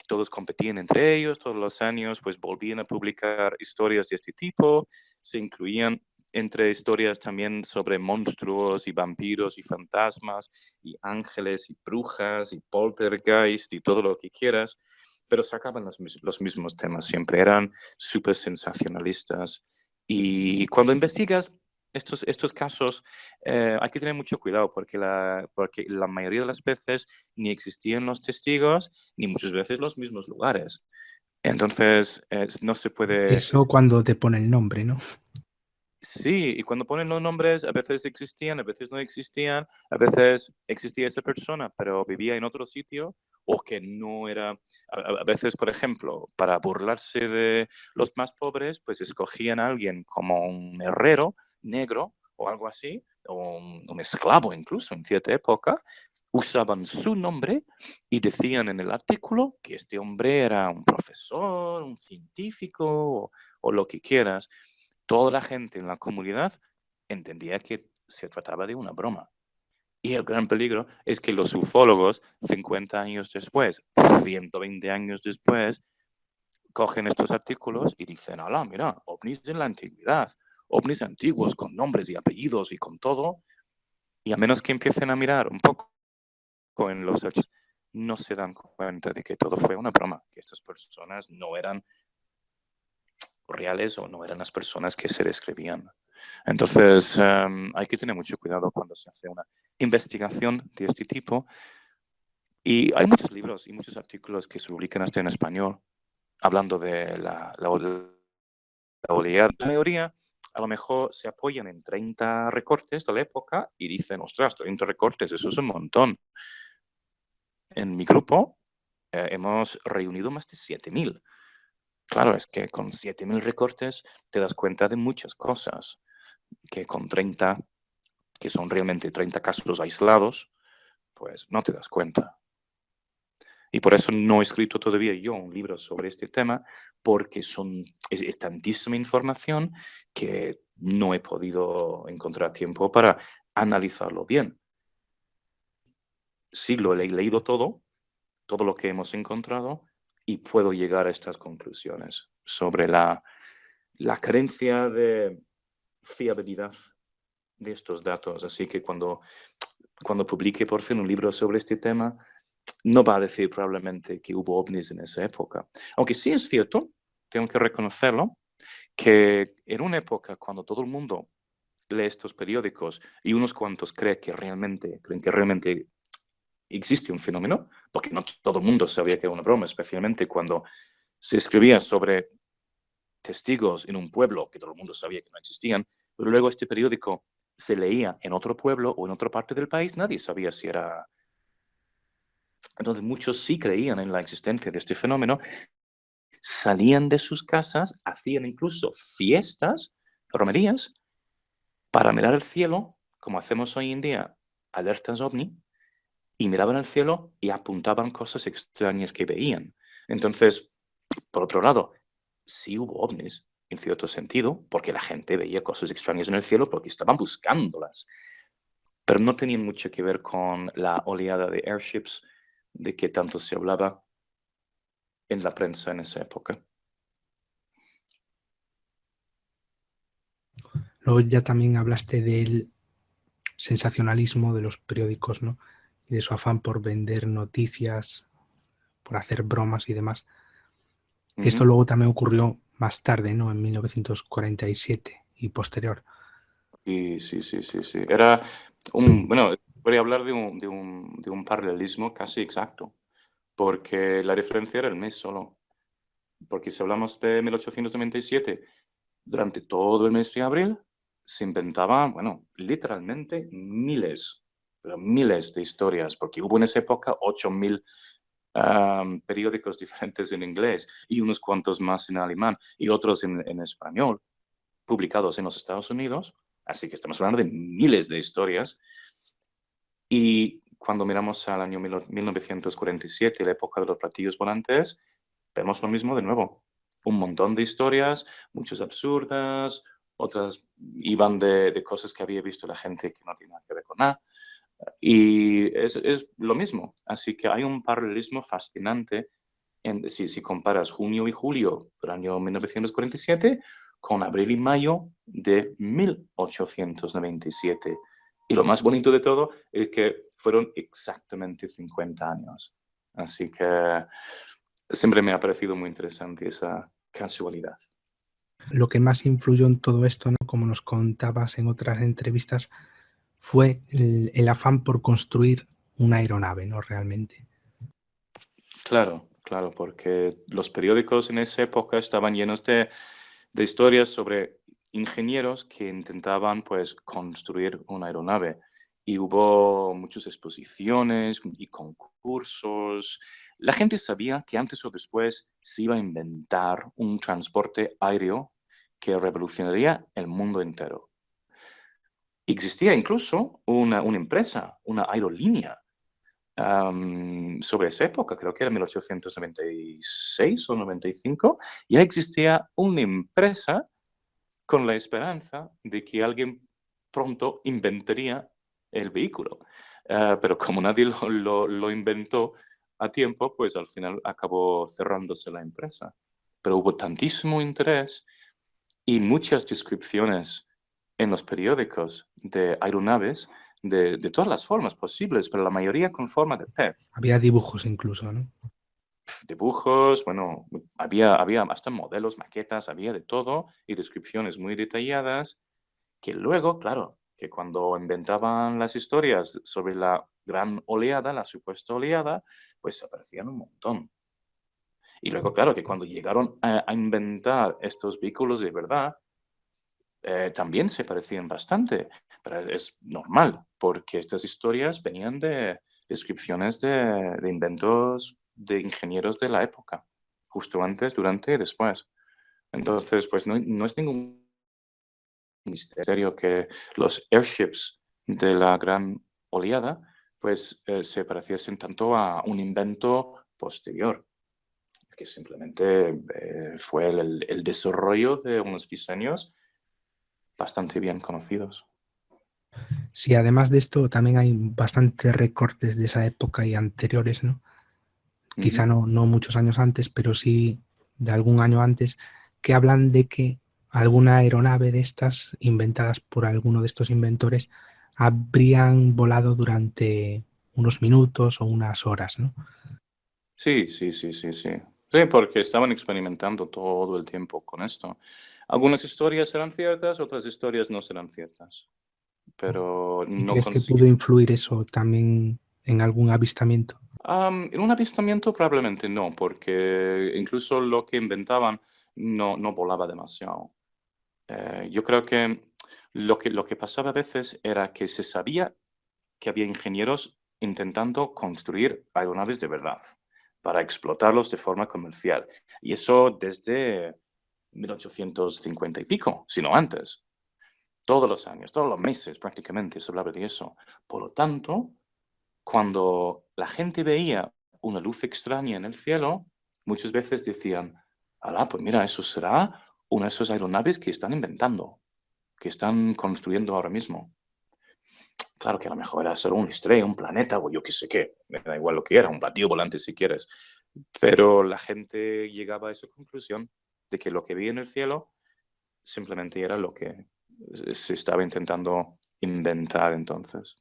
Speaker 2: todos competían entre ellos, todos los años pues volvían a publicar historias de este tipo, se incluían entre historias también sobre monstruos y vampiros y fantasmas y ángeles y brujas y poltergeist y todo lo que quieras, pero sacaban los mismos temas siempre, eran súper sensacionalistas. Y cuando investigas estos casos, hay que tener mucho cuidado porque la mayoría de las veces ni existían los testigos ni muchas veces los mismos lugares. Entonces, no se puede.
Speaker 1: Eso cuando te pone el nombre, ¿no?
Speaker 2: Sí, y cuando ponen los nombres, a veces existían, a veces no existían, a veces existía esa persona, pero vivía en otro sitio o que no era. A veces, por ejemplo, para burlarse de los más pobres, pues escogían a alguien como un herrero negro o algo así, o un esclavo incluso en cierta época, usaban su nombre y decían en el artículo que este hombre era un profesor, un científico o lo que quieras. Toda la gente en la comunidad entendía que se trataba de una broma. Y el gran peligro es que los ufólogos, 50 años después, 120 años después, cogen estos artículos y dicen, ala, mira, ovnis en la antigüedad, ovnis antiguos con nombres y apellidos y con todo, y a menos que empiecen a mirar un poco en los hechos, no se dan cuenta de que todo fue una broma, que estas personas no eran reales o no eran las personas que se describían. Entonces, hay que tener mucho cuidado cuando se hace una investigación de este tipo. Y hay muchos libros y muchos artículos que se publican hasta en español hablando de la oleada. La mayoría a lo mejor se apoyan en 30 recortes de la época y dicen, ostras, 30 recortes, eso es un montón. En mi grupo hemos reunido más de 7.000. Claro, es que con 7.000 recortes te das cuenta de muchas cosas, que con 30, que son realmente 30 casos aislados, pues no te das cuenta. Y por eso no he escrito todavía yo un libro sobre este tema, porque es tantísima información que no he podido encontrar tiempo para analizarlo bien. Sí, lo he leído todo lo que hemos encontrado, y puedo llegar a estas conclusiones sobre la carencia de fiabilidad de estos datos. Así que cuando publique por fin un libro sobre este tema, no va a decir probablemente que hubo ovnis en esa época. Aunque sí es cierto, tengo que reconocerlo, que en una época cuando todo el mundo lee estos periódicos y unos cuantos creen que realmente existe un fenómeno, porque no todo el mundo sabía que era una broma, especialmente cuando se escribía sobre testigos en un pueblo que todo el mundo sabía que no existían, pero luego este periódico se leía en otro pueblo o en otra parte del país, nadie sabía si era. Entonces muchos sí creían en la existencia de este fenómeno, salían de sus casas, hacían incluso fiestas, romerías, para mirar el cielo, como hacemos hoy en día, alertas ovni, y miraban al cielo y apuntaban cosas extrañas que veían. Entonces, por otro lado, sí hubo ovnis, en cierto sentido, porque la gente veía cosas extrañas en el cielo porque estaban buscándolas, pero no tenían mucho que ver con la oleada de airships de que tanto se hablaba en la prensa en esa época.
Speaker 1: Luego ya también hablaste del sensacionalismo de los periódicos, ¿no? Y de su afán por vender noticias, por hacer bromas y demás. Esto luego también ocurrió más tarde, ¿no? En 1947 y posterior.
Speaker 2: Sí, sí, sí, sí, sí. Era bueno, voy a hablar de un paralelismo casi exacto, porque la diferencia era el mes solo. Porque si hablamos de 1897, durante todo el mes de abril se inventaban, bueno, literalmente miles, pero miles de historias, porque hubo en esa época 8.000 periódicos diferentes en inglés y unos cuantos más en alemán y otros en español, publicados en los Estados Unidos. Así que estamos hablando de miles de historias. Y cuando miramos al año 1947, la época de los platillos volantes, vemos lo mismo de nuevo. Un montón de historias, muchas absurdas, otras iban de cosas que había visto la gente que no tiene nada que ver con nada. Y es lo mismo. Así que hay un paralelismo fascinante si comparas junio y julio del año 1947 con abril y mayo de 1897. Y lo más bonito de todo es que fueron exactamente 50 años. Así que siempre me ha parecido muy interesante esa casualidad.
Speaker 1: Lo que más influyó en todo esto, ¿no? Como nos contabas en otras entrevistas, fue el afán por construir una aeronave, ¿no? Realmente.
Speaker 2: Claro, claro, porque los periódicos en esa época estaban llenos de historias sobre ingenieros que intentaban pues construir una aeronave, y hubo muchas exposiciones y concursos. La gente sabía que antes o después se iba a inventar un transporte aéreo que revolucionaría el mundo entero. Existía incluso una empresa, una aerolínea, sobre esa época, creo que era 1896 o 95, ya existía una empresa con la esperanza de que alguien pronto inventaría el vehículo. Pero como nadie lo inventó a tiempo, pues al final acabó cerrándose la empresa. pero hubo tantísimo interés y muchas descripciones en los periódicos de aeronaves de todas las formas posibles, pero la mayoría con forma de pez.
Speaker 1: Había dibujos incluso, ¿no?
Speaker 2: Dibujos, bueno, había hasta modelos, maquetas, había de todo y descripciones muy detalladas que luego, claro, que cuando inventaban las historias sobre la gran oleada, la supuesta oleada, pues aparecían un montón. Y luego, claro, que cuando llegaron a inventar estos vehículos de verdad, también se parecían bastante, pero es normal, porque estas historias venían de descripciones de inventos de ingenieros de la época, justo antes, durante y después. Entonces, pues no es ningún misterio que los airships de la gran oleada pues se pareciesen tanto a un invento posterior, que simplemente fue el desarrollo de unos diseños bastante bien conocidos.
Speaker 1: Sí, además de esto también hay bastantes recortes de esa época y anteriores, ¿no? Quizá
Speaker 2: Ujú.
Speaker 1: no muchos años antes, pero sí de algún año antes, que hablan de que alguna aeronave de estas, inventadas por alguno de estos inventores, habrían volado durante unos minutos o unas horas, ¿no?
Speaker 2: Sí, sí, sí, sí, sí. Sí, porque estaban experimentando todo el tiempo con esto. Algunas historias serán ciertas, otras historias no serán ciertas, pero
Speaker 1: ¿Y
Speaker 2: no
Speaker 1: crees que pudo
Speaker 2: consiguieron.
Speaker 1: influir eso también en algún avistamiento?
Speaker 2: En un avistamiento probablemente no, porque incluso lo que inventaban no volaba demasiado. Yo creo que lo que pasaba a veces era que se sabía que había ingenieros intentando construir aeronaves de verdad para explotarlos de forma comercial. Y eso desde 1850 y pico, sino antes. Todos los años, todos los meses prácticamente se hablaba de eso. Por lo tanto, cuando la gente veía una luz extraña en el cielo, muchas veces decían, alá, pues mira, eso será una de esas aeronaves que están inventando, que están construyendo ahora mismo. Claro que a lo mejor era solo una estrella, un planeta o yo qué sé qué, me da igual lo que era, un platillo volante si quieres. Pero la gente llegaba a esa conclusión de que lo que veía en el cielo simplemente era lo que se estaba intentando inventar entonces.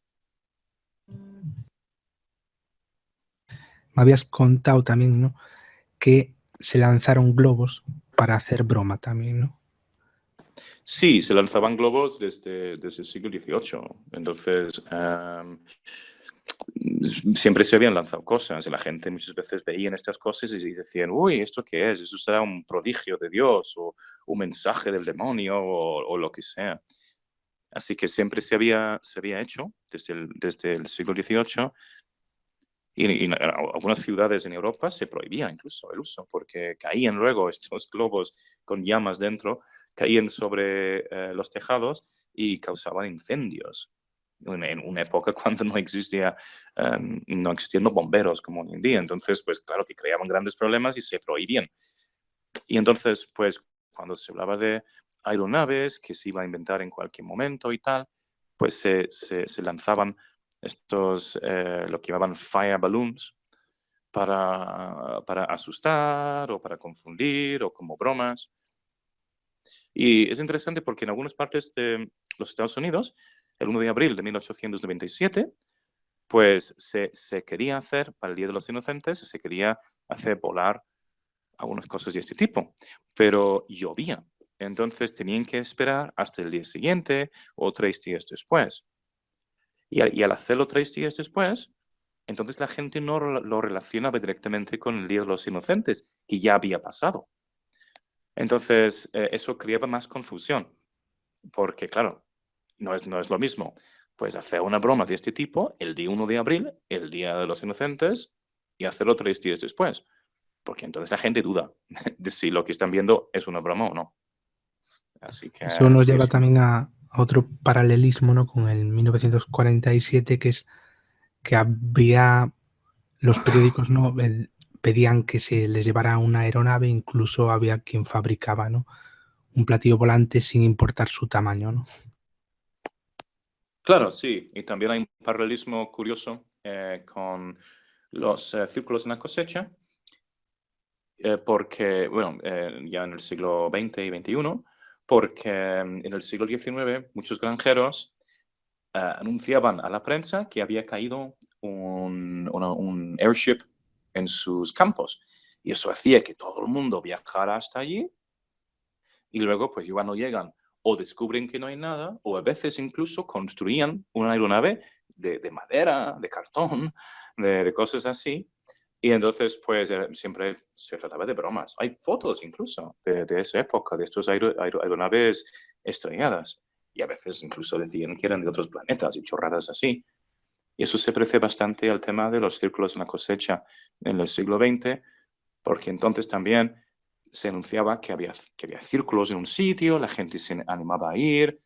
Speaker 1: Me habías contado también, ¿no? Que se lanzaron globos para hacer broma también, ¿no?
Speaker 2: Sí, se lanzaban globos desde el siglo XVIII. Entonces, siempre se habían lanzado cosas y la gente muchas veces veían estas cosas y decían, uy, ¿esto qué es? Eso será un prodigio de Dios o un mensaje del demonio o lo que sea. Así que siempre se había hecho desde el siglo XVIII y en algunas ciudades en Europa se prohibía incluso el uso porque caían luego estos globos con llamas dentro, caían sobre los tejados y causaban incendios en una época cuando no existían los bomberos como hoy en día. Entonces, pues claro que creaban grandes problemas y se prohibían. Y entonces, pues cuando se hablaba de aeronaves que se iba a inventar en cualquier momento y tal, pues se lanzaban estos, lo que llamaban fire balloons, para asustar o para confundir o como bromas. Y es interesante porque en algunas partes de los Estados Unidos, el 1 de abril de 1897, pues se quería hacer, para el Día de los Inocentes, se quería hacer volar algunas cosas de este tipo, pero llovía. Entonces tenían que esperar hasta el día siguiente o 3 días después. Y al hacerlo 3 días después, entonces la gente no lo relacionaba directamente con el Día de los Inocentes, que ya había pasado. Entonces, eso creaba más confusión, porque claro, no es lo mismo. Pues hacer una broma de este tipo el día 1 de abril, el Día de los Inocentes, y hacerlo 3 días después, porque entonces la gente duda de si lo que están viendo es una broma o no. Así que
Speaker 1: Eso nos
Speaker 2: sí,
Speaker 1: lleva
Speaker 2: es un...
Speaker 1: también a otro paralelismo, ¿no? Con el 1947, que es que había los periódicos, ¿no? Pedían que se les llevara una aeronave, incluso había quien fabricaba, ¿no? Un platillo volante sin importar su tamaño, ¿no?
Speaker 2: Claro, sí, y también hay un paralelismo curioso con los círculos en la cosecha, porque, bueno, ya en el siglo XX y XXI, porque en el siglo XIX muchos granjeros anunciaban a la prensa que había caído un airship en sus campos. Y eso hacía que todo el mundo viajara hasta allí y luego, pues igual no llegan o descubren que no hay nada, o a veces incluso construían una aeronave de madera, de cartón, de cosas así. Y entonces, pues siempre se trataba de bromas. Hay fotos incluso de esa época, de estos aeronaves estrelladas. Y a veces incluso decían que eran de otros planetas y chorradas así. Y eso se parece bastante al tema de los círculos en la cosecha en el siglo XX, porque entonces también se anunciaba que había círculos en un sitio, la gente se animaba a ir,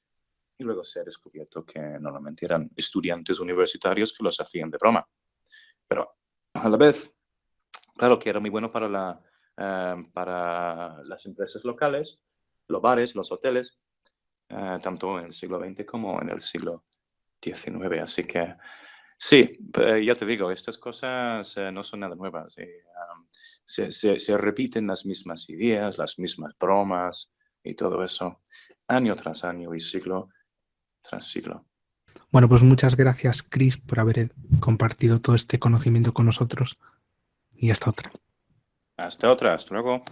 Speaker 2: y luego se ha descubierto que normalmente eran estudiantes universitarios que los hacían de broma. Pero a la vez, claro que era muy bueno para las empresas locales, los bares, los hoteles, tanto en el siglo XX como en el siglo XIX. Así que sí, ya te digo, estas cosas no son nada nuevas. Se repiten las mismas ideas, las mismas bromas y todo eso, año tras año y siglo tras siglo.
Speaker 1: Bueno, pues muchas gracias, Chris, por haber compartido todo este conocimiento con nosotros y hasta otra.
Speaker 2: Hasta otra, hasta luego.